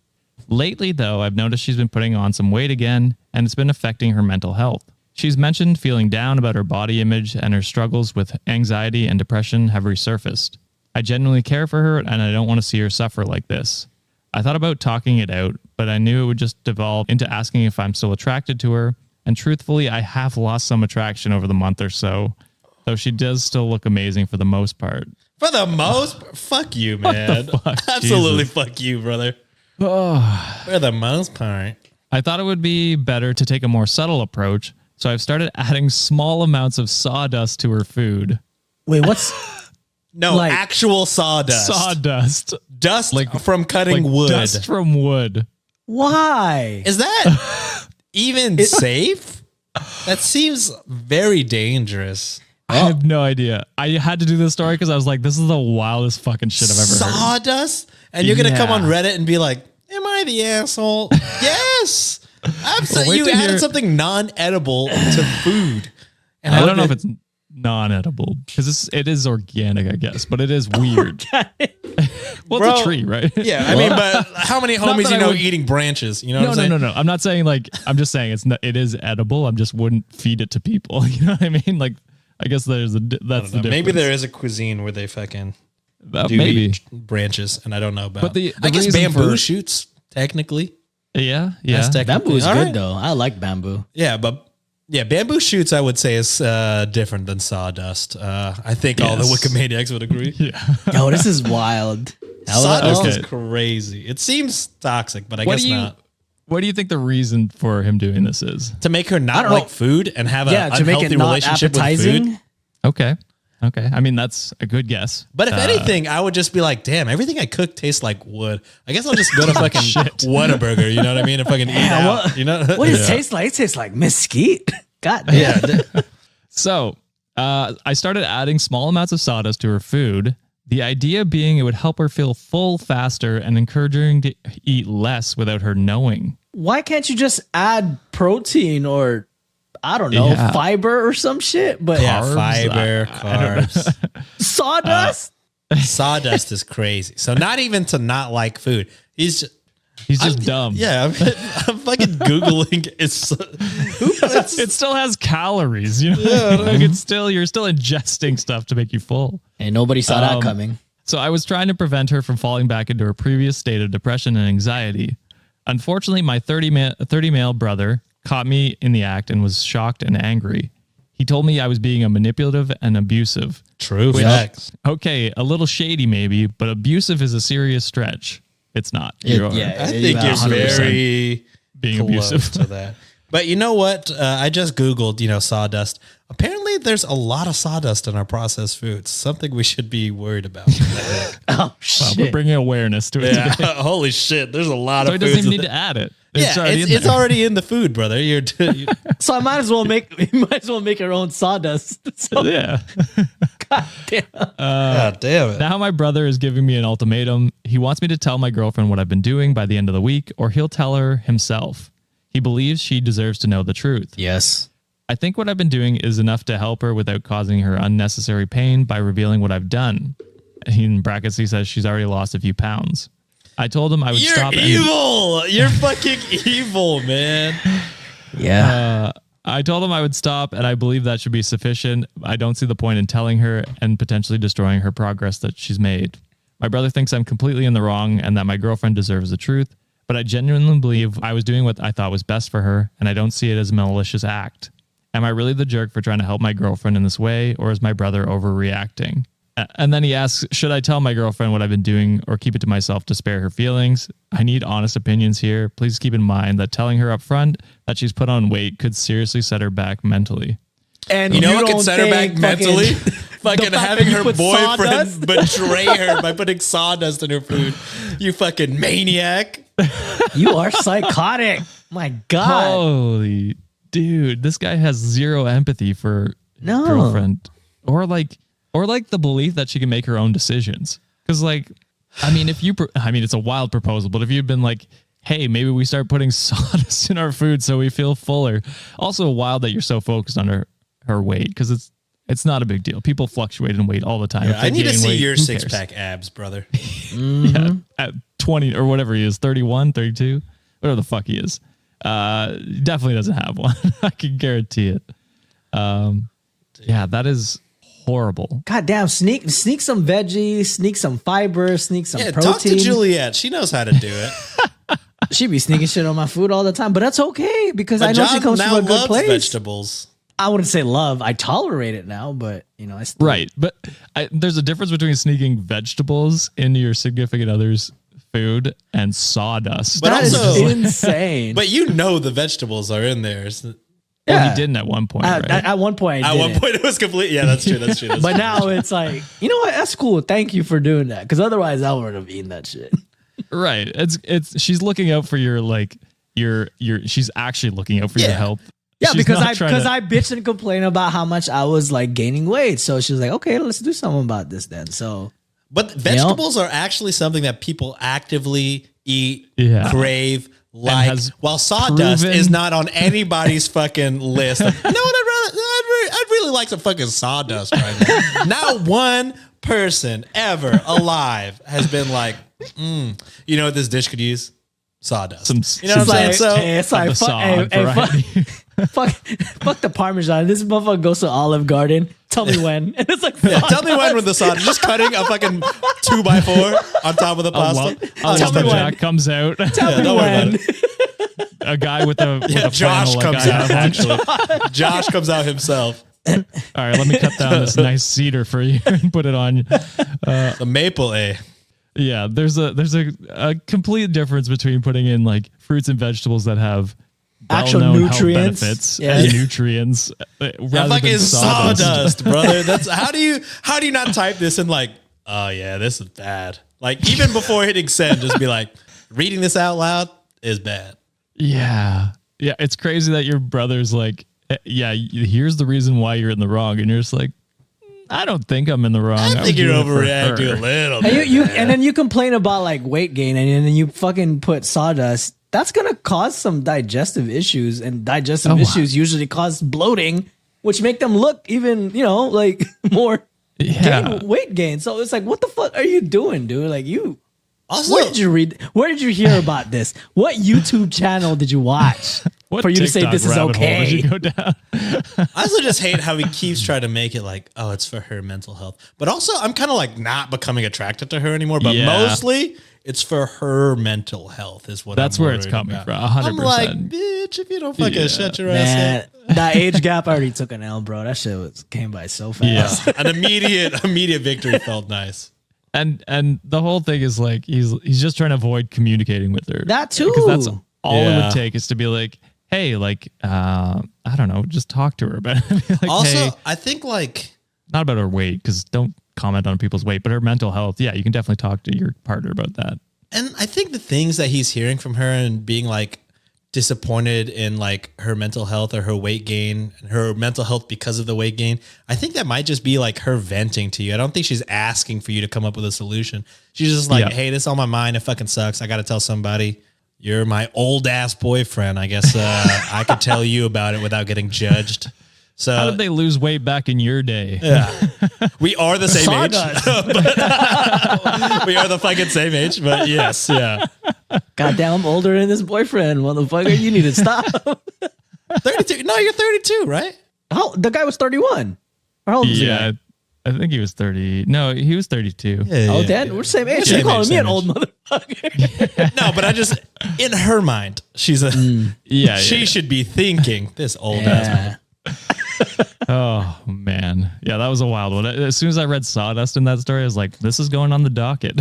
Lately, though, I've noticed she's been putting on some weight again, and it's been affecting her mental health. She's mentioned feeling down about her body image, and her struggles with anxiety and depression have resurfaced. I genuinely care for her, and I don't want to see her suffer like this. I thought about talking it out, but I knew it would just devolve into asking if I'm still attracted to her, and truthfully, I have lost some attraction over the month or so. Though she does still look amazing for the most part. For the most? Fuck you, man. Absolutely fuck you, brother. For the most part. I thought it would be better to take a more subtle approach, so I've started adding small amounts of sawdust to her food. Wait, what's... No, like, actual sawdust. Sawdust. Dust from cutting wood. Dust from wood. Why? Is that even safe? That seems very dangerous. I have no idea. I had to do this story because I was like, this is the wildest fucking shit I've ever heard. Sawdust? And you're going to come on Reddit and be like, am I the asshole? Yes. Absolutely. You added something non-edible to food. And I don't know if it's non-edible because it is organic, I guess, but it is weird. Well, bro, it's a tree, right? Yeah, I mean, but how many homies you know eating branches? You know what I'm saying? No. I'm not saying like, I'm just saying it is edible. I just wouldn't feed it to people. You know what I mean? Like, I guess that's the difference. Maybe there is a cuisine where they fucking do maybe eat branches, and I don't know about. But I guess bamboo shoots technically. Yeah. Bamboo is All good right. though. I like bamboo. Yeah, but bamboo shoots I would say is different than sawdust. I think all the Wikimaniacs would agree. Yo, this is wild. Sawdust is crazy. It seems toxic, but I guess not. What do you think the reason for him doing this is? To make her not like food and have an to make unhealthy it not relationship appetizing. with food. Okay. I mean, that's a good guess. But if anything, I would just be like, damn, everything I cook tastes like wood. I guess I'll just go to fucking Whataburger, you know what I mean? And fucking eat out, you know? What does it taste like? It tastes like mesquite. God damn. Yeah. So I started adding small amounts of sawdust to her food. The idea being it would help her feel full faster and encourage her to eat less without her knowing. Why can't you just add protein or, I don't know, fiber or some shit? But Yeah, fiber, carbs. Sawdust? Sawdust is crazy. So not even to not like food. He's just dumb. Yeah, I'm fucking Googling. It still has calories, you know? Like you're still ingesting stuff to make you full. And nobody saw that coming. So I was trying to prevent her from falling back into her previous state of depression and anxiety. Unfortunately, my 30 male brother caught me in the act and was shocked and angry. He told me I was being a manipulative and abusive. True facts. Okay, a little shady maybe, but abusive is a serious stretch. It's not. I think you're very being close abusive to that. But you know what? I just Googled, sawdust. Apparently, there's a lot of sawdust in our processed foods. Something we should be worried about. Oh, shit. We're bringing awareness to it Yeah. today. Holy shit. There's a lot So of he foods. doesn't even need to add it. It's already in the food, brother. So I might as well make our own sawdust. So, Yeah. God damn. God damn it. Now my brother is giving me an ultimatum. He wants me to tell my girlfriend what I've been doing by the end of the week, or he'll tell her himself. He believes she deserves to know the truth. Yes. I think what I've been doing is enough to help her without causing her unnecessary pain by revealing what I've done. In brackets, he says she's already lost a few pounds. I told him I would stop. You're evil. You're fucking evil, man. Yeah. I told him I would stop, and I believe that should be sufficient. I don't see the point in telling her and potentially destroying her progress that she's made. My brother thinks I'm completely in the wrong and that my girlfriend deserves the truth, but I genuinely believe I was doing what I thought was best for her, and I don't see it as a malicious act. Am I really the jerk for trying to help my girlfriend in this way, or is my brother overreacting? And then he asks, should I tell my girlfriend what I've been doing or keep it to myself to spare her feelings? I need honest opinions here. Please keep in mind that telling her up front that she's put on weight could seriously set her back mentally. And you know what can set her back mentally? Fucking having her boyfriend betray her by putting sawdust in her food. You fucking maniac. You are psychotic. My God. Holy dude, this guy has zero empathy for girlfriend. Or like the belief that she can make her own decisions. Because it's a wild proposal, but if you'd been like, hey, maybe we start putting sawdust in our food so we feel fuller. Also wild that you're so focused on her weight, because it's not a big deal. People fluctuate in weight all the time. Yeah, I need to see your six-pack abs, brother. Yeah, at 20 or whatever he is, 31, 32, whatever the fuck he is. Definitely doesn't have one. I can guarantee it. Yeah, that is horrible. God damn, sneak some veggies, sneak some fiber, sneak some protein. Talk to Juliet. She knows how to do it. She be sneaking shit on my food all the time, but that's okay because I know she comes from a good place. Vegetables. I wouldn't say love. I tolerate it now, but I still... Right. But there's a difference between sneaking vegetables into your significant other's food and sawdust. But that is insane. But the vegetables are in there. Well, he didn't at one point, right? At one point, At one point, it was complete. Yeah, that's true. That's true. But now it's like, you know what? That's cool. Thank you for doing that. Because otherwise, I wouldn't have eaten that shit. Right. She's looking out for she's actually looking out for your health. Yeah, She's because not I bitched and complained about how much I was like gaining weight. So she was like, okay, let's do something about this then. So, but vegetables are actually something that people actively eat, crave, like, while sawdust is not on anybody's fucking list. You know what? I'd really like some fucking sawdust right now. Not one person ever alive has been like, you know what this dish could use? Sawdust. You know what I'm saying? It's like, fuck the Parmesan. This motherfucker goes to Olive Garden. Tell me when. And it's like, tell me when with the sawdust. Just cutting a fucking 2x4 on top of the pasta. Tell me when. Comes out. Tell me when. A guy with a Josh comes out. Actually, Josh comes out himself. All right, let me cut down this nice cedar for you and put it on. The maple, Yeah, there's a complete difference between putting in like fruits and vegetables that have actual nutrients, benefits and nutrients. Fucking sawdust, brother. That's how do you not type this and like, oh yeah, this is bad. Like even before hitting send, just be like, reading this out loud is bad. Yeah, it's crazy that your brother's like, yeah, here's the reason why you're in the wrong, and you're just like, I don't think I'm in the wrong. I think you're overreacting a little bit. And then you complain about like weight gain, and then you fucking put sawdust. That's gonna cause some digestive issues, and digestive issues usually cause bloating, which make them look even, like more weight gain. So it's like, what the fuck are you doing, dude? Like you. Also, where did you read? Where did you hear about this? What YouTube channel did you watch for you to say this is okay? Did you go down? I also just hate how he keeps trying to make it like, oh, it's for her mental health. But also, I'm kind of like not becoming attracted to her anymore. But mostly, it's for her mental health. Is what that's I'm where it's coming about. from. 100%. I'm like, bitch, if you don't fucking shut your ass up. That age gap already took an L, bro. That shit came by so fast. Yeah. An immediate victory felt nice. And the whole thing is like he's just trying to avoid communicating with her. That too. Because that's all it would take is to be like, hey, like I don't know, just talk to her about it. Like, also, hey, I think like not about her weight, because don't comment on people's weight, but her mental health. Yeah, you can definitely talk to your partner about that. And I think the things that he's hearing from her and being like disappointed in like her mental health or her weight gain and her mental health because of the weight gain, I think that might just be like her venting to you. I don't think she's asking for you to come up with a solution. She's just like, hey, this is on my mind. It fucking sucks. I got to tell somebody. You're my old ass boyfriend. I guess I could tell you about it without getting judged. So how did they lose weight back in your day? Yeah, we are the same age. We are the fucking same age, but yes, yeah. Goddamn, I'm older than this boyfriend, motherfucker. You need to stop. 32? No, you're 32, right? Oh, the guy was 31. How old was he? Yeah, I think he was 30. No, he was 32. Yeah, Dan, we're the same age. You're calling me an old motherfucker. No, but I just, in her mind, she's a, she should be thinking this old ass motherfucker. Oh man, yeah, that was a wild one. As soon as I read sawdust in that story, I was like, "This is going on the docket."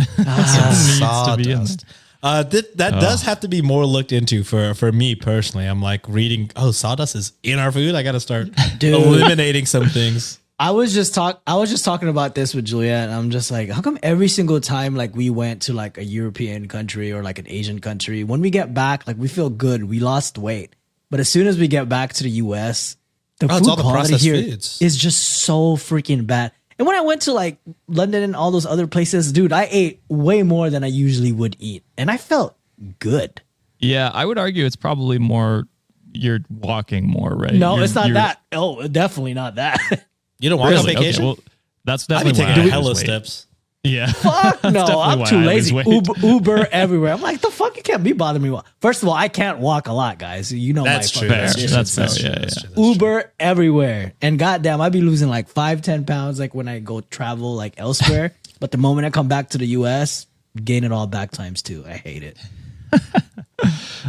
Sawdust. That does have to be more looked into for me personally. I'm like reading, oh, sawdust is in our food. I got to start eliminating some things. I was just talking about this with Juliet, and I'm just like, how come every single time like we went to like a European country or like an Asian country, when we get back, like we feel good, we lost weight, but as soon as we get back to the US, the food quality here is just so freaking bad. And when I went to like London and all those other places, dude, I ate way more than I usually would eat, and I felt good. Yeah, I would argue it's probably more you're walking more, right? No, it's not that. Oh, definitely not that. You don't walk on vacation? Okay, well, that's definitely taking hella steps. Yeah. Fuck no, I'm too lazy. Uber everywhere. I'm like, the fuck, you can't be bothering me. First of all, I can't walk a lot, guys. You know that's my true. That's fair. Yeah. Uber everywhere. And goddamn, I'd be losing like 5-10 pounds like when I go travel like elsewhere. But the moment I come back to the US, gain it all back times 2. I hate it.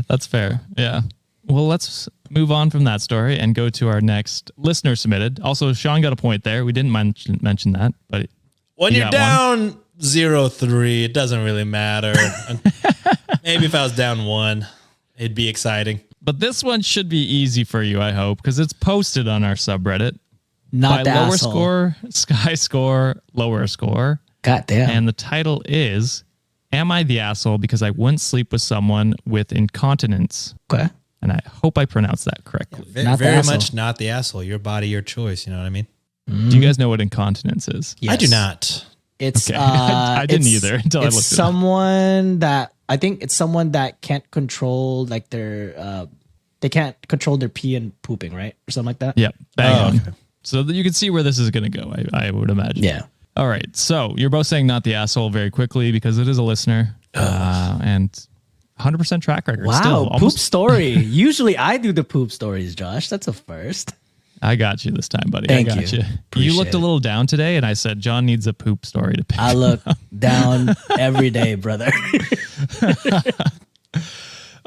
That's fair. Yeah. Well, let's move on from that story and go to our next listener submitted. Also, Sean got a point there. We didn't mention that, but when you're down 0-3, it doesn't really matter. Maybe if I was down 1, it'd be exciting. But this one should be easy for you, I hope, because it's posted on our subreddit. Not by the lower asshole. score, sky score, lower score. Goddamn. And the title is, "Am I the asshole because I wouldn't sleep with someone with incontinence?" Okay. And I hope I pronounced that correctly. Yeah, very much not the asshole. Your body, your choice. You know what I mean? Do you guys know what incontinence is? Yes. I do not. It's Okay. I didn't either until I looked it up. someone that I think it's someone that can't control like their they can't control their pee and pooping, right? Or something like that. Yep. Bang on. Okay. So that you can see where this is going to go, I would imagine. Yeah. All right. So you're both saying not the asshole very quickly because it is a listener. And 100% track record. Wow. Still, poop story. Usually I do the poop stories, Josh. That's a first. I got you this time, buddy. Thank I got you. You looked a little down today, and I said, John needs a poop story to pick. I look down every day, brother.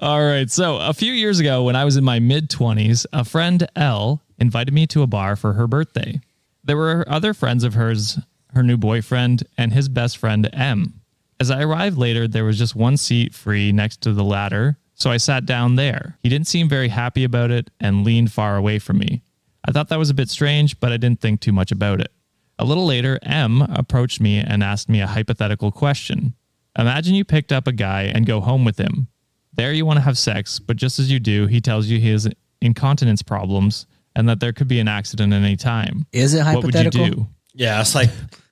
All right. So a few years ago, when I was in my mid-20s, a friend, Elle, invited me to a bar for her birthday. There were other friends of hers, her new boyfriend, and his best friend, M. As I arrived later, there was just one seat free next to the ladder, so I sat down there. He didn't seem very happy about it and leaned far away from me. I thought that was a bit strange, but I didn't think too much about it. A little later, M approached me and asked me a hypothetical question. Imagine you picked up a guy and go home with him. There you want to have sex, but just as you do, he tells you he has incontinence problems and that there could be an accident at any time. Is it hypothetical? What would you do? Yeah, it's like,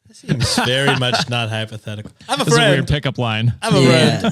this seems very much not hypothetical. I have a It's a friend. weird pickup line. I have a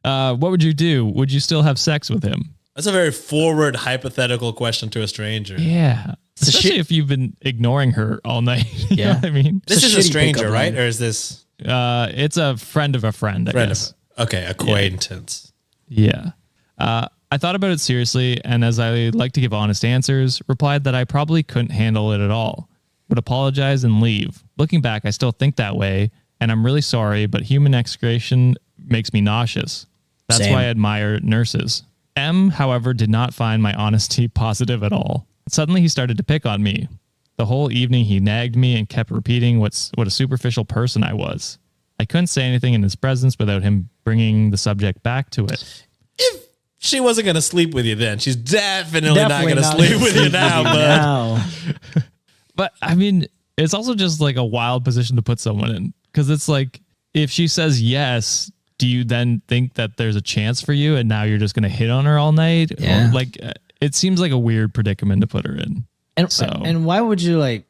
friend. What would you do? Would you still have sex with him? That's a very forward hypothetical question to a stranger. Yeah. Especially if you've been ignoring her all night. You know what I mean? This It's is a a shitty stranger, pickup right? line. Or is this It's a friend of a friend, I guess. okay, acquaintance. Yeah. I thought about it seriously, and as I like to give honest answers, replied that I probably couldn't handle it at all, would apologize and leave. Looking back, I still think that way, and I'm really sorry, but human excretion makes me nauseous. That's Same. why I admire nurses. M, however, did not find my honesty positive at all. Suddenly, he started to pick on me. The whole evening, he nagged me and kept repeating what a superficial person I was. I couldn't say anything in his presence without him bringing the subject back to it. If she wasn't going to sleep with you then, she's definitely not Definitely going to not sleep gonna with you sleep now, with you bud. now. But I mean, it's also just like a wild position to put someone in, because it's like, if she says yes, do you then think that there's a chance for you and now you're just going to hit on her all night? Yeah. Or like, it seems like a weird predicament to put her in. And why would you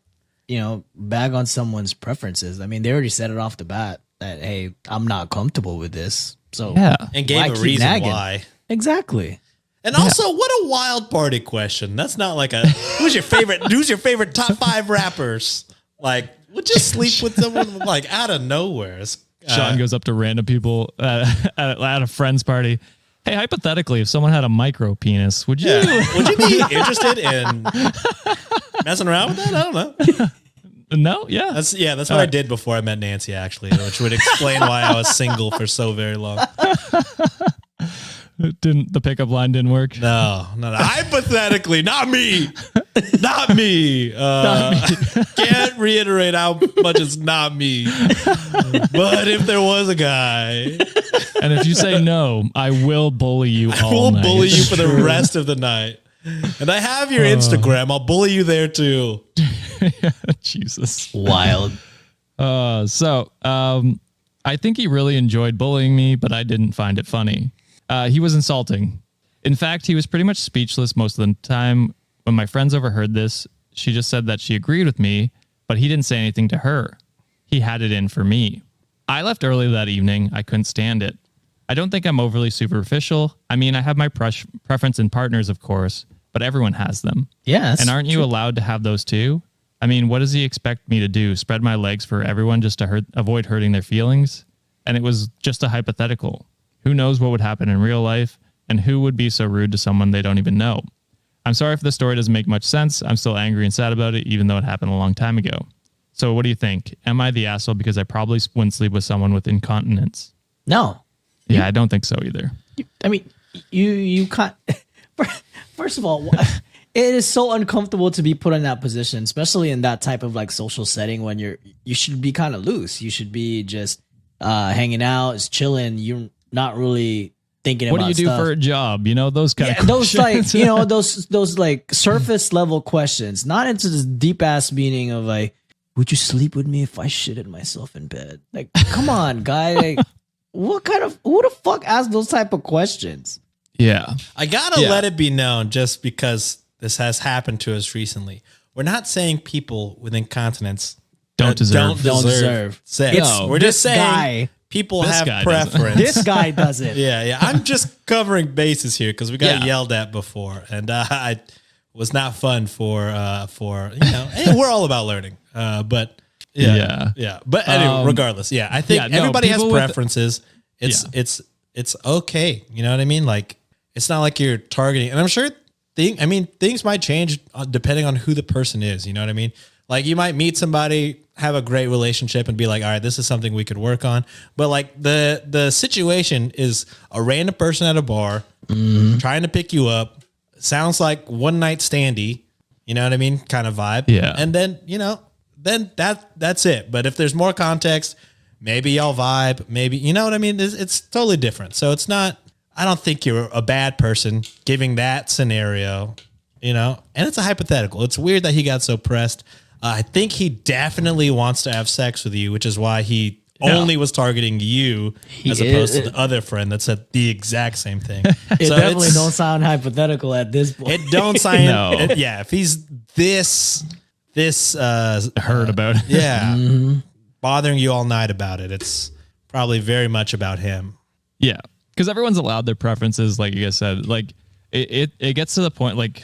bag on someone's preferences? I mean, they already said it off the bat that, hey, I'm not comfortable with this. So Yeah. And why gave a keep reason nagging? why. Exactly. And also, what a wild party question. That's not like a who's your favorite top 5 rappers? Like, would you sleep with someone like out of nowhere? Sean goes up to random people at a friend's party. Hey, hypothetically, if someone had a micro penis, would you? Would you be interested in messing around with that? I don't know. No, yeah. That's what I did before I met Nancy, actually, which would explain why I was single for so very long. The pickup line didn't work? No. Hypothetically, not me. Not me. Can't reiterate how much it's not me. But if there was a guy, And if you say no, I will bully you all I will night. bully you for the rest of the night. And I have your Instagram. I'll bully you there too. Jesus. Wild. I think he really enjoyed bullying me, but I didn't find it funny. He was insulting. In fact, he was pretty much speechless most of the time. When my friends overheard this, she just said that she agreed with me, but he didn't say anything to her. He had it in for me. I left early that evening. I couldn't stand it. I don't think I'm overly superficial. I mean, I have my preference in partners, of course, but everyone has them. Yeah. And aren't you allowed to have those too? I mean, what does he expect me to do? Spread my legs for everyone just to avoid hurting their feelings? And it was just a hypothetical. Who knows what would happen in real life, and who would be so rude to someone they don't even know? I'm sorry if the story doesn't make much sense. I'm still angry and sad about it, even though it happened a long time ago. So what do you think? Am I the asshole because I probably wouldn't sleep with someone with incontinence? No. Yeah, I don't think so either. I mean, you can't. First of all, it is so uncomfortable to be put in that position, especially in that type of like social setting when you should be kind of loose. You should be just hanging out, just chilling. You're not really thinking What about do you do stuff. for a job? You know, those kind of those questions. like those like surface level questions, not into this deep ass meaning of like, would you sleep with me if I shitted myself in bed? Like, come on, guy. Like, who the fuck asks those type of questions? Yeah. I gotta let it be known, just because this has happened to us recently. We're not saying people with incontinence Don't deserve sex. It's We're just saying guy. people This have guy doesn't. preference. This guy does it. Yeah. I'm just covering bases here because we got Yeah. yelled at before, and it was not fun for hey, we're all about learning. But Yeah. But anyway, regardless, I think everybody has preferences. It's okay. You know what I mean? Like, it's not like you're targeting, and I'm sure things might change depending on who the person is. You know what I mean? Like, you might meet somebody, have a great relationship, and be like, all right, this is something we could work on. But like the situation is a random person at a bar trying to pick you up. Sounds like one night standy, you know what I mean? Kind of vibe. Yeah. And then, then that's it. But if there's more context, maybe y'all vibe, maybe, you know what I mean? It's totally different. So it's not, I don't think you're a bad person giving that scenario, and it's a hypothetical. It's weird that he got so pressed. I think he definitely wants to have sex with you, which is why he only was targeting you as opposed to the other friend that said the exact same thing. It definitely don't sound hypothetical at this point. It don't sound. No. If he's this heard about it. Yeah. Bothering you all night about it. It's probably very much about him. Yeah. Because everyone's allowed their preferences, like you guys said. Like, it gets to the point, like,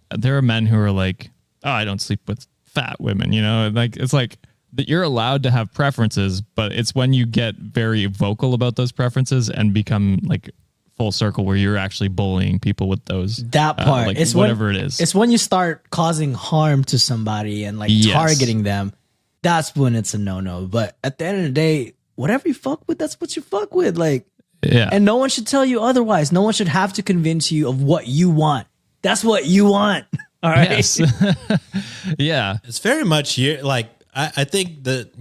there are men who are like, oh, I don't sleep with fat women, Like, it's like that you're allowed to have preferences, but it's when you get very vocal about those preferences and become like full circle where you're actually bullying people with those. That part. Like, it's whatever it is. It's when you start causing harm to somebody and like targeting them. That's when it's a no-no. But at the end of the day, whatever you fuck with, that's what you fuck with. Like, and no one should tell you otherwise. No one should have to convince you of what you want. That's what you want. All right. Yes. Yeah. It's very much like, I think that,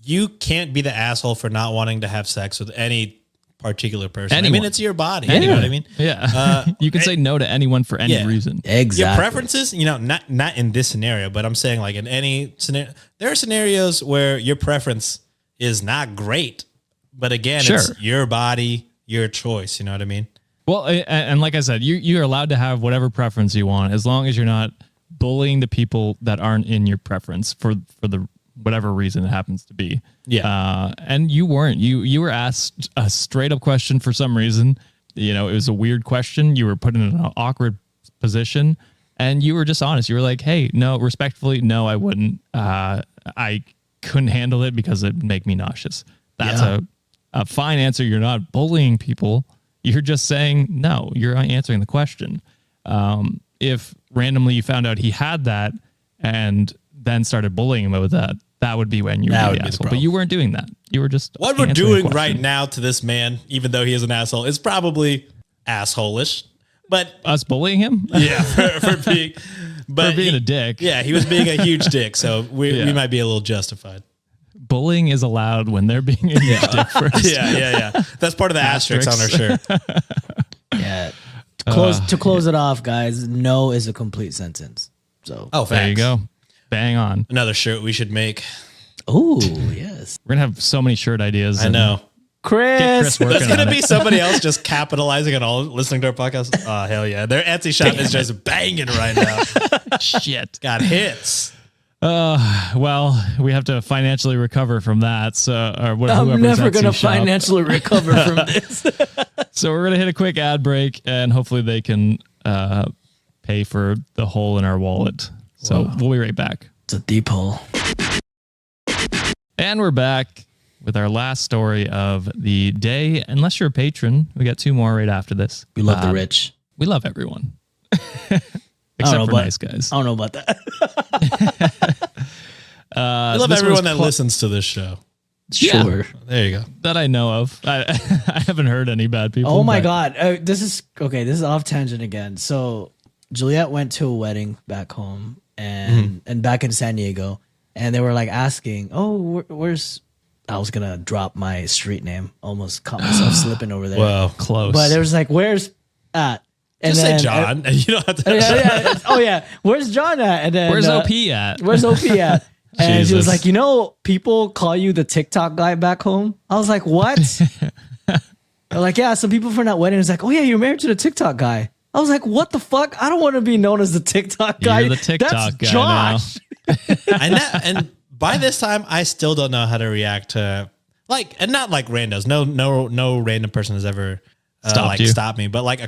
you can't be the asshole for not wanting to have sex with any particular person. Anyone. I mean, it's your body. You know what I mean? Yeah. You can say no to anyone for any reason. Exactly. Your preferences, not in this scenario, but I'm saying like in any scenario, there are scenarios where your preference is not great, but again, it's your body, your choice. You know what I mean? Well, and like I said, you're allowed to have whatever preference you want, as long as you're not bullying the people that aren't in your preference for the whatever reason it happens to be. Yeah. And you weren't. You were asked a straight up question for some reason. It was a weird question. You were put in an awkward position, and you were just honest. You were like, "Hey, no, respectfully, no, I wouldn't. I couldn't handle it because it'd make me nauseous." That's a fine answer. You're not bullying people. You're just saying no. You're answering the question. If randomly you found out he had that and then started bullying him with that, that would be when you would be the asshole. But you weren't doing that. You were just what we're doing right now to this man, even though he is an asshole, is probably asshole-ish. But us bullying him, for being a dick. Yeah, he was being a huge dick. So we might be a little justified. Bullying is allowed when they're being a huge dick first. Yeah. That's part of the asterisk on our shirt. Yeah. To close it off, guys, no is a complete sentence. So there you go. Bang on. Another shirt we should make. Oh, yes. We're going to have so many shirt ideas. I know. Chris. There's going to be somebody else just capitalizing on all listening to our podcast. Oh, hell yeah. Their Etsy shop is just banging right now. Shit. Got hits. Well, we have to financially recover from that. So, I'm never going to financially recover from this. So we're going to hit a quick ad break, and hopefully they can pay for the hole in our wallet. So we'll be right back. It's a deep hole. And we're back with our last story of the day. Unless you're a patron, we got two more right after this. We love the rich. We love everyone. Except for nice guys. I don't know about that. We love everyone that listens to this show. Sure. Yeah, there you go. That I know of. I haven't heard any bad people. Oh my God. This is off tangent again. So Juliet went to a wedding back home and back in San Diego. And they were like asking, oh, where's... I was going to drop my street name. Almost caught myself slipping over there. Well, close. But it was like, where's at? And just then, say John. And you don't have to. Oh, yeah. Where's John at? And then, where's OP at? Where's OP at? And she was like, people call you the TikTok guy back home. I was like, what? They're like, yeah, some people from that wedding was like, oh, yeah, you're married to the TikTok guy. I was like, what the fuck? I don't want to be known as the TikTok guy. You're the TikTok That's guy Josh. Now. And by this time, I still don't know how to react to and not like randos. No random person has ever stopped me. But like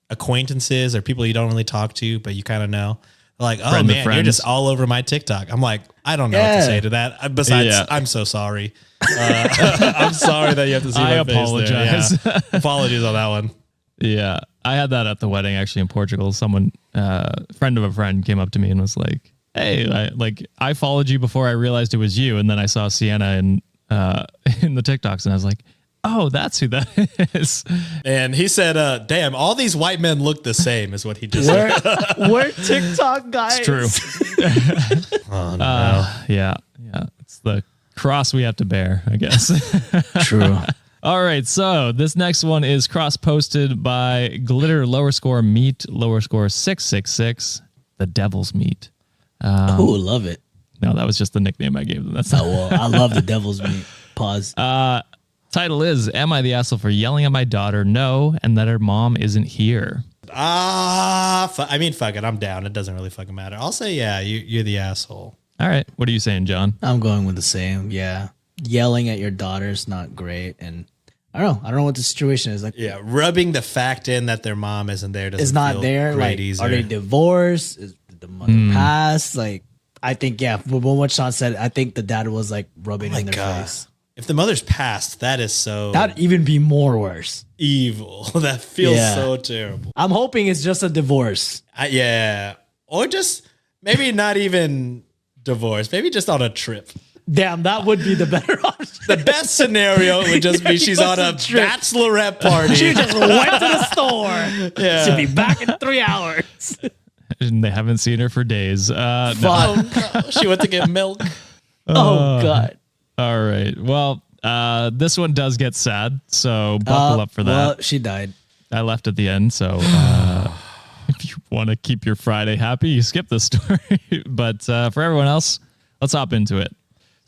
acquaintances or people you don't really talk to, but you kind of know. Like, oh man, you're just all over my TikTok. I'm like, I don't know what to say to that. Besides, I'm so sorry. I'm sorry that you have to see my apologize. face there. Yeah. Apologies on that one. Yeah. I had that at the wedding actually in Portugal. Someone, friend of a friend came up to me and was like, hey, I followed you before I realized it was you. And then I saw Sienna in the TikToks and I was like, oh, that's who that is. And he said, damn, all these white men look the same is what he just said. We're TikTok guys. It's true. Oh, no. Yeah. It's the cross we have to bear, I guess. True. All right. So this next one is cross-posted by Glitter _Meat _666, the Devil's Meat. Love it. No, that was just the nickname I gave them. That's not. Well, I love the Devil's Meat. Pause. Title is, am I the asshole for yelling at my daughter no and that her mom isn't here? Fuck it. I'm down. It doesn't really fucking matter. I'll say, yeah, you're the asshole. All right. What are you saying, John? I'm going with the same. Yeah. Yelling at your daughter's not great. And I don't know what the situation is. Like, yeah, rubbing the fact in that their mom isn't there doesn't is not feel there. Great Like, either. are they divorced? Is the mother passed? Like, I think, yeah, from what Sean said, I think the dad was like rubbing in their face. If the mother's passed, that is so... That'd even be more worse. evil. That feels so terrible. I'm hoping it's just a divorce. Yeah. Or just maybe not even divorce. Maybe just on a trip. Damn, that would be the better option. The best scenario would just be she's on a bachelorette party. She just went to the store. Yeah. She'll be back in 3 hours. And they haven't seen her for days. No. She went to get milk. Oh, God. All right. Well, this one does get sad, so buckle up for that. Well, she died. I left at the end, so if you want to keep your Friday happy, you skip this story. But for everyone else, let's hop into it.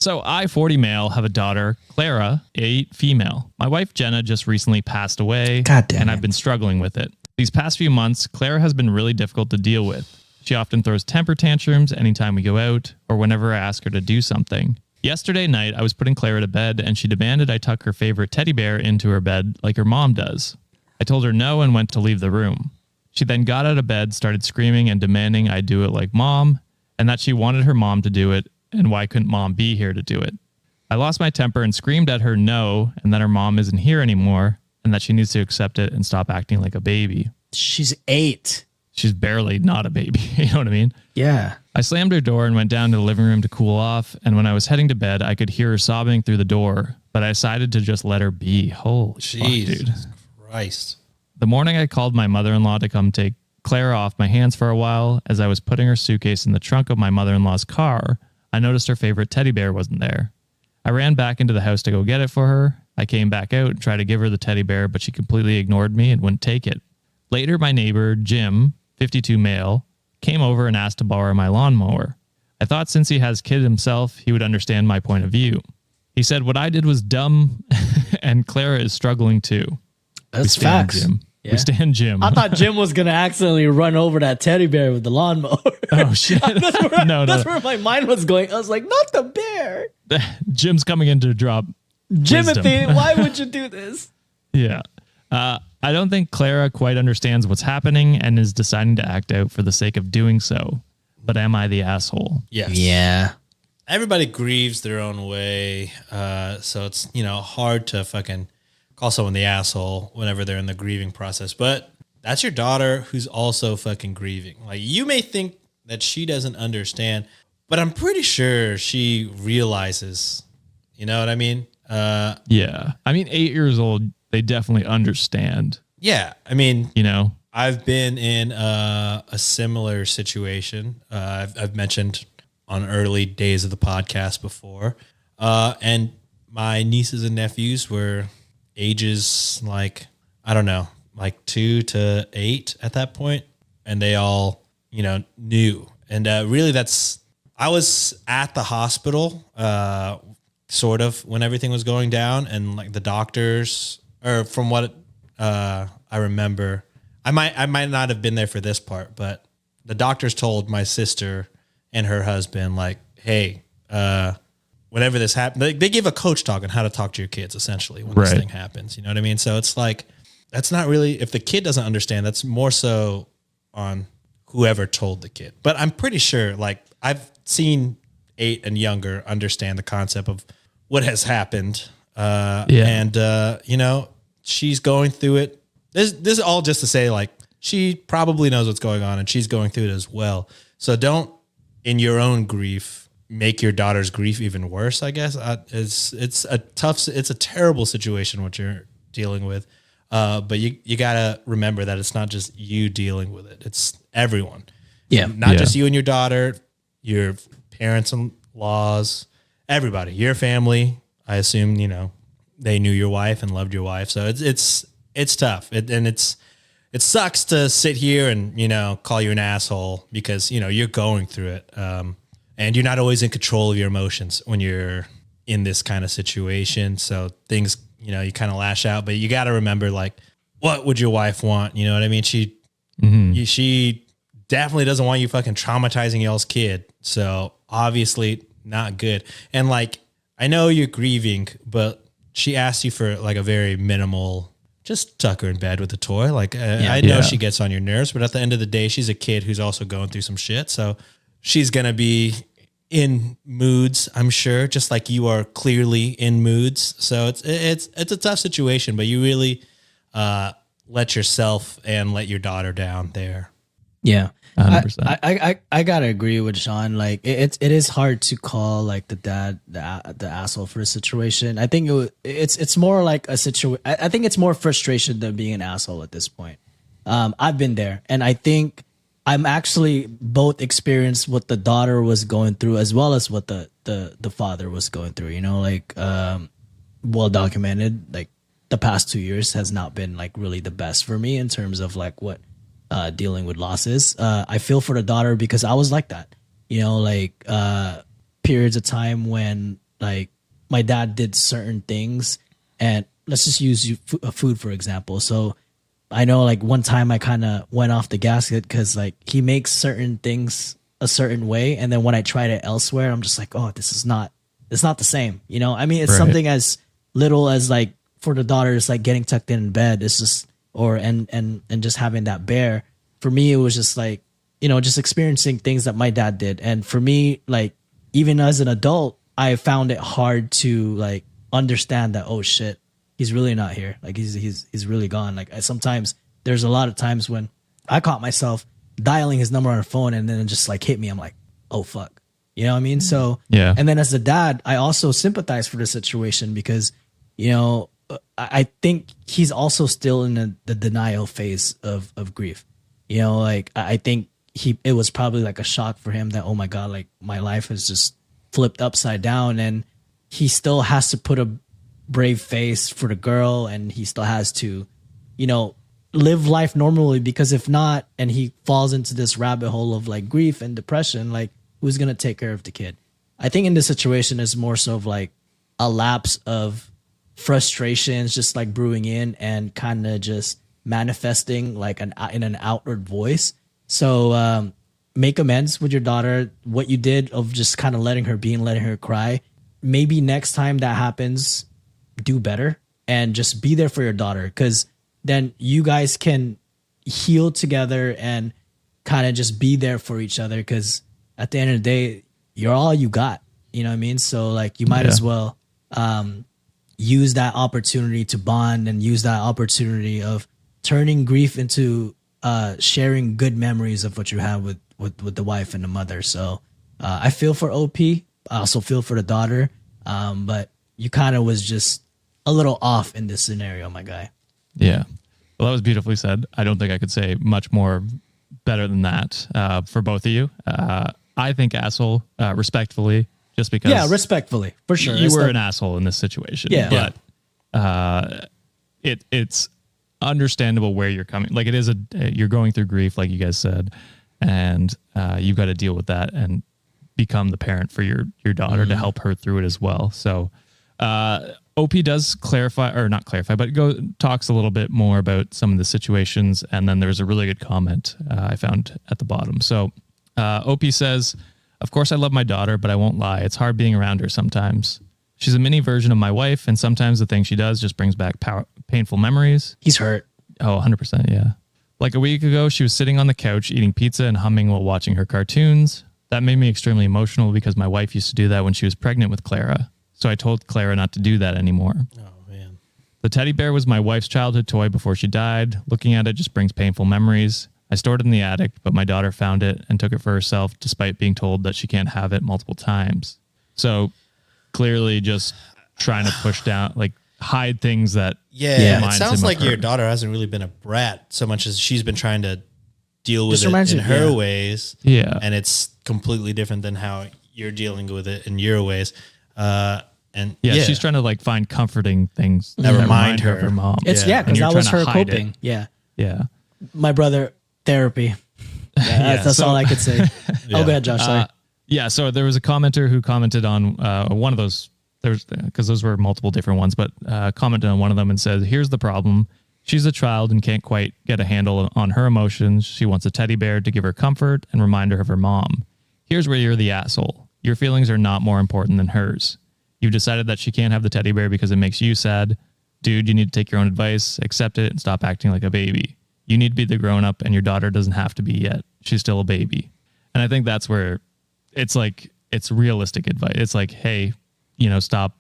So I, 40 male, have a daughter, Clara, 8 female. My wife, Jenna, just recently passed away, and I've been struggling with it. These past few months, Clara has been really difficult to deal with. She often throws temper tantrums anytime we go out or whenever I ask her to do something. Yesterday night, I was putting Clara to bed, and she demanded I tuck her favorite teddy bear into her bed like her mom does. I told her no and went to leave the room. She then got out of bed, started screaming and demanding I do it like mom, and that she wanted her mom to do it, and why couldn't mom be here to do it? I lost my temper and screamed at her no, and that her mom isn't here anymore, and that she needs to accept it and stop acting like a baby. She's 8. She's barely not a baby. You know what I mean? Yeah. I slammed her door and went down to the living room to cool off. And when I was heading to bed, I could hear her sobbing through the door, but I decided to just let her be. Holy fuck, dude. Christ. The morning I called my mother-in-law to come take Clara off my hands for a while. As I was putting her suitcase in the trunk of my mother-in-law's car, I noticed her favorite teddy bear wasn't there. I ran back into the house to go get it for her. I came back out and tried to give her the teddy bear, but she completely ignored me and wouldn't take it. Later, my neighbor, Jim, 52 male, came over and asked to borrow my lawnmower. I thought since he has kids himself, he would understand my point of view. He said what I did was dumb and Clara is struggling too. That's facts. Jim. Yeah. We stand Jim. I thought Jim was going to accidentally run over that teddy bear with the lawnmower. Oh, shit. That's where my mind was going. I was like, not the bear. Jim's coming in to drop Jimothy, why would you do this? Yeah. I don't think Clara quite understands what's happening and is deciding to act out for the sake of doing so. But am I the asshole? Yes. Yeah. Everybody grieves their own way. So it's, hard to fucking call someone the asshole whenever they're in the grieving process. But that's your daughter who's also fucking grieving. Like, you may think that she doesn't understand, but I'm pretty sure she realizes. You know what I mean? Yeah. I mean, 8 years old, they definitely understand. Yeah. I mean, I've been in a similar situation. I've mentioned on early days of the podcast before. And my nieces and nephews were ages like 2 to 8 at that point. And they all, knew. And really I was at the hospital, sort of when everything was going down, and like the doctors, or from what I remember, I might not have been there for this part, but the doctors told my sister and her husband, like, hey, whenever this happened, they give a coach talk on how to talk to your kids essentially when this thing happens. You know what I mean? So it's like, that's not really, if the kid doesn't understand, that's more so on whoever told the kid. But I'm pretty sure, like, I've seen 8 and younger understand the concept of what has happened. And, you know, she's going through it. This is all just to say, like, she probably knows what's going on and she's going through it as well. So don't, in your own grief, make your daughter's grief even worse, I guess. It's a terrible situation what you're dealing with. But you gotta remember that it's not just you dealing with it. It's everyone. Yeah. Not just you and your daughter, your parents and laws, everybody, your family. I assume, you know, they knew your wife and loved your wife. So it's tough. It sucks to sit here and, you know, call you an asshole because, you know, you're going through it. And you're not always in control of your emotions when you're in this kind of situation. So things, you know, you kind of lash out, but you got to remember, like, what would your wife want? You know what I mean? She definitely doesn't want you fucking traumatizing y'all's kid. So obviously not good. And like, I know you're grieving, but she asked you for like a very minimal, just tuck her in bed with a toy. Like, I know she gets on your nerves, but at the end of the day, she's a kid who's also going through some shit. So she's going to be in moods, I'm sure, just like you are clearly in moods. So it's a tough situation, but you really let yourself and let your daughter down there. Yeah. 100%. I gotta agree with Sean. Like it is hard to call like the dad the asshole for a situation. I think it's more like a situation. I think it's more frustration than being an asshole at this point. I've been there, and I think I'm actually both experienced what the daughter was going through as well as what the father was going through. You know, like well documented. Like the past 2 years has not been like really the best for me in terms of like what dealing with losses. I feel for the daughter because I was like that. You know, like periods of time when like my dad did certain things, and let's just use food for example. So I know like one time I kind of went off the gasket because like he makes certain things a certain way, and then when I tried it elsewhere, I'm just like, oh, it's not the same. You know, I mean, it's something as little as like for the daughter, it's like getting tucked in bed. It's just and just having that bear. For me, it was just like, you know, just experiencing things that my dad did, and for me, like even as an adult, I found it hard to like understand that, oh shit, he's really not here. Like he's really gone. Like sometimes there's a lot of times when I caught myself dialing his number on a phone and then it just like hit me. I'm like, oh fuck. You know what I mean? So yeah. And then as a dad, I also sympathize for the situation because, you know, I think he's also still in the denial phase of grief. You know, like I think it was probably like a shock for him that, oh my God, like my life has just flipped upside down, and he still has to put a brave face for the girl, and he still has to, you know, live life normally, because if not, and he falls into this rabbit hole of like grief and depression, like who's going to take care of the kid? I think in this situation is more so of like a lapse of frustrations just like brewing in and kind of just manifesting like in an outward voice. So make amends with your daughter. What you did of just kind of letting her be and letting her cry, maybe next time that happens, do better and just be there for your daughter, because then you guys can heal together and kind of just be there for each other, because at the end of the day, you're all you got. You know what I mean? So like you might as well use that opportunity to bond and use that opportunity of turning grief into sharing good memories of what you have with the wife and the mother. So I feel for OP. I also feel for the daughter. But you kind of was just a little off in this scenario, my guy. Yeah. Well, that was beautifully said. I don't think I could say much more better than that for both of you. I think asshole, respectfully, just because. Yeah, respectfully, for sure. You were an asshole in this situation. Yeah. But it's understandable where you're coming. Like it is you're going through grief, like you guys said, and you've got to deal with that and become the parent for your daughter to help her through it as well. So OP does clarify, or not clarify, but talks a little bit more about some of the situations. And then there's a really good comment I found at the bottom. So OP says, "Of course I love my daughter, but I won't lie. It's hard being around her sometimes. She's a mini version of my wife, and sometimes the things she does just brings back painful memories." He's hurt. Oh, 100%, yeah. Like a week ago, she was sitting on the couch eating pizza and humming while watching her cartoons. That made me extremely emotional because my wife used to do that when she was pregnant with Clara. So I told Clara not to do that anymore. Oh, man. The teddy bear was my wife's childhood toy before she died. Looking at it just brings painful memories. I stored it in the attic, but my daughter found it and took it for herself despite being told that she can't have it multiple times. So clearly just trying to push down, like hide things that. Yeah. It sounds like your daughter hasn't really been a brat so much as she's been trying to deal with it in her ways. Yeah. And it's completely different than how you're dealing with it in your ways. And she's trying to like find comforting things that remind her of her mom. It's because that was her coping. Yeah. My brother, therapy. That's all I could say. Oh, go ahead, Josh. Sorry. So there was a commenter who commented on one of those. There's because those were multiple different ones, but commented on one of them and said, "Here's the problem. She's a child and can't quite get a handle on her emotions. She wants a teddy bear to give her comfort and remind her of her mom. Here's where you're the asshole. Your feelings are not more important than hers. You've decided that she can't have the teddy bear because it makes you sad. Dude, you need to take your own advice, accept it, and stop acting like a baby. You need to be the grown-up, and your daughter doesn't have to be yet. She's still a baby." And I think that's where it's like, it's realistic advice. It's like, hey, stop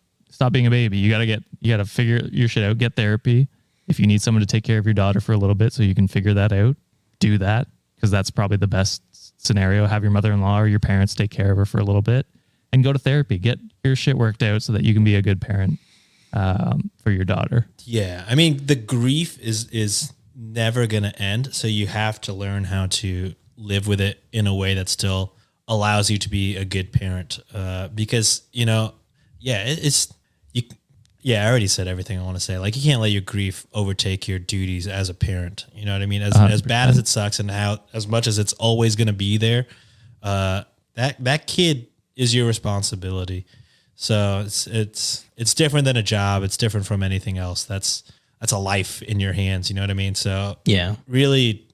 being a baby. You gotta figure your shit out, get therapy. If you need someone to take care of your daughter for a little bit so you can figure that out, do that. Because that's probably the best scenario. Have your mother-in-law or your parents take care of her for a little bit and go to therapy. Get your shit worked out so that you can be a good parent for your daughter. Yeah. I mean, the grief is never going to end. So you have to learn how to live with it in a way that still allows you to be a good parent. Because, I already said everything I want to say. Like, you can't let your grief overtake your duties as a parent. You know what I mean? As bad as it sucks and as much as it's always going to be there, that kid is your responsibility. So it's different than a job. It's different from anything else. That's a life in your hands. You know what I mean? So really,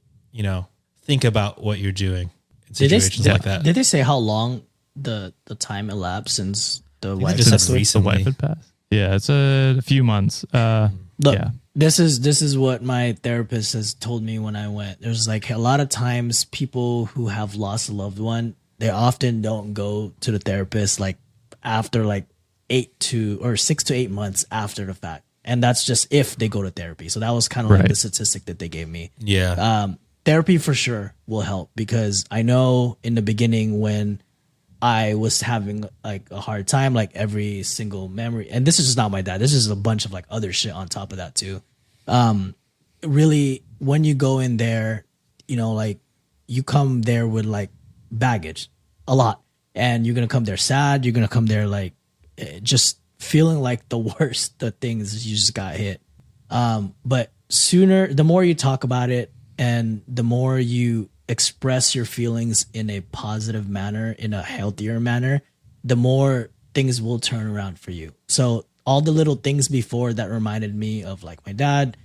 think about what you're doing in situations like that. Did they say how long the time elapsed since the wife had passed? Yeah, it's a few months. Look, this is what my therapist has told me when I went. There's like a lot of times people who have lost a loved one, they often don't go to the therapist like after like 6 to 8 months after the fact. And that's just if they go to therapy. So that was kind of like the statistic that they gave me. Yeah. Therapy for sure will help because I know in the beginning when I was having like a hard time, like every single memory, and this is just not my dad. This is a bunch of like other shit on top of that too. Really, when you go in there, like you come there with like baggage, a lot, and you're gonna come there sad. You're gonna come there like just feeling like the worst, the things you just got hit. But the more you talk about it, and the more you express your feelings in a positive manner, in a healthier manner, the more things will turn around for you. So all the little things before that reminded me of like my dad,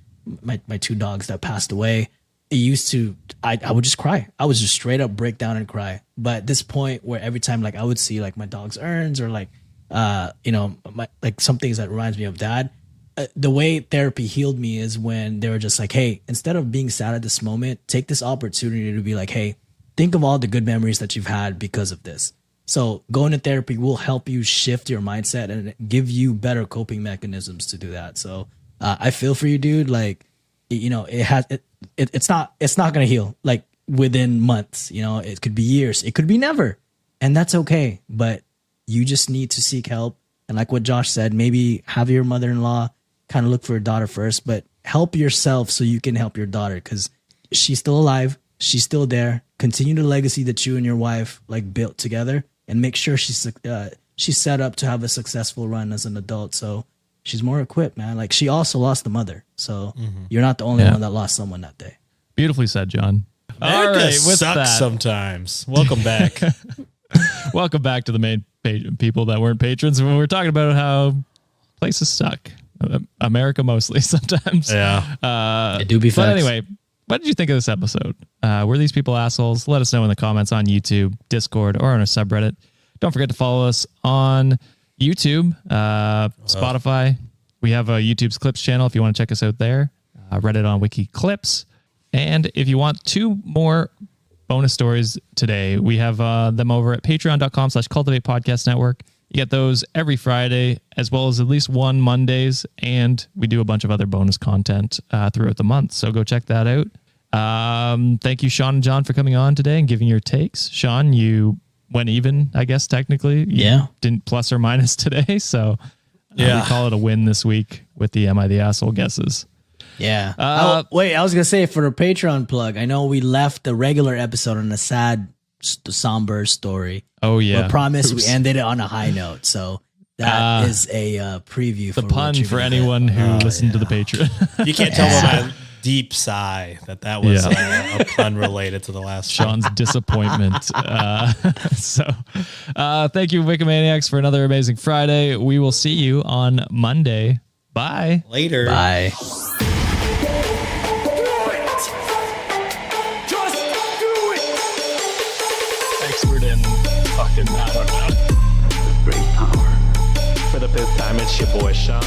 my 2 dogs that passed away, it used to, I would just cry. I would just straight up break down and cry. But at this point where every time like I would see like my dog's urns or like, like some things that reminds me of dad, the way therapy healed me is when they were just like, hey, instead of being sad at this moment, take this opportunity to be like, hey, think of all the good memories that you've had because of this. So going to therapy will help you shift your mindset and give you better coping mechanisms to do that. So I feel for you, dude. Like, it's not going to heal like within months, it could be years, it could be never. And that's okay. But you just need to seek help. And like what Josh said, maybe have your mother-in-law kind of look for your daughter first, but help yourself so you can help your daughter because she's still alive. She's still there. Continue the legacy that you and your wife like built together and make sure she's set up to have a successful run as an adult. So she's more equipped, man. Like she also lost a mother. So you're not the only one that lost someone that day. Beautifully said, John. All right, sucks sometimes. Welcome back. Welcome back to the main people that weren't patrons. When we're talking about how places suck. America mostly sometimes. Yeah. It do be facts. But anyway, what did you think of this episode? Were these people assholes? Let us know in the comments on YouTube, Discord, or on our subreddit. Don't forget to follow us on YouTube, Spotify. We have a YouTube's Clips channel if you want to check us out there. Reddit On Wiki Clips. And if you want 2 more bonus stories today, we have them over at patreon.com/cultivate podcast network. You get those every Friday, as well as at least one Mondays. And we do a bunch of other bonus content throughout the month. So go check that out. Thank you, Sean and John, for coming on today and giving your takes. Sean, you went even, I guess, technically. You didn't plus or minus today. So we call it a win this week with the Am I the Asshole guesses. Yeah. Wait, I was going to say for a Patreon plug, I know we left the regular episode on a sad, somber story. Oh, yeah. But promise we ended it on a high note. So that is a preview. The pun for anyone who listened to the Patreon. You can't tell by my deep sigh that was a pun related to the last Sean's disappointment. So thank you, Wikimaniacs, for another amazing Friday. We will see you on Monday. Bye. Later. Bye. Expert in fucking, I don't know. Great power. For the 5th time, it's your boy Sean.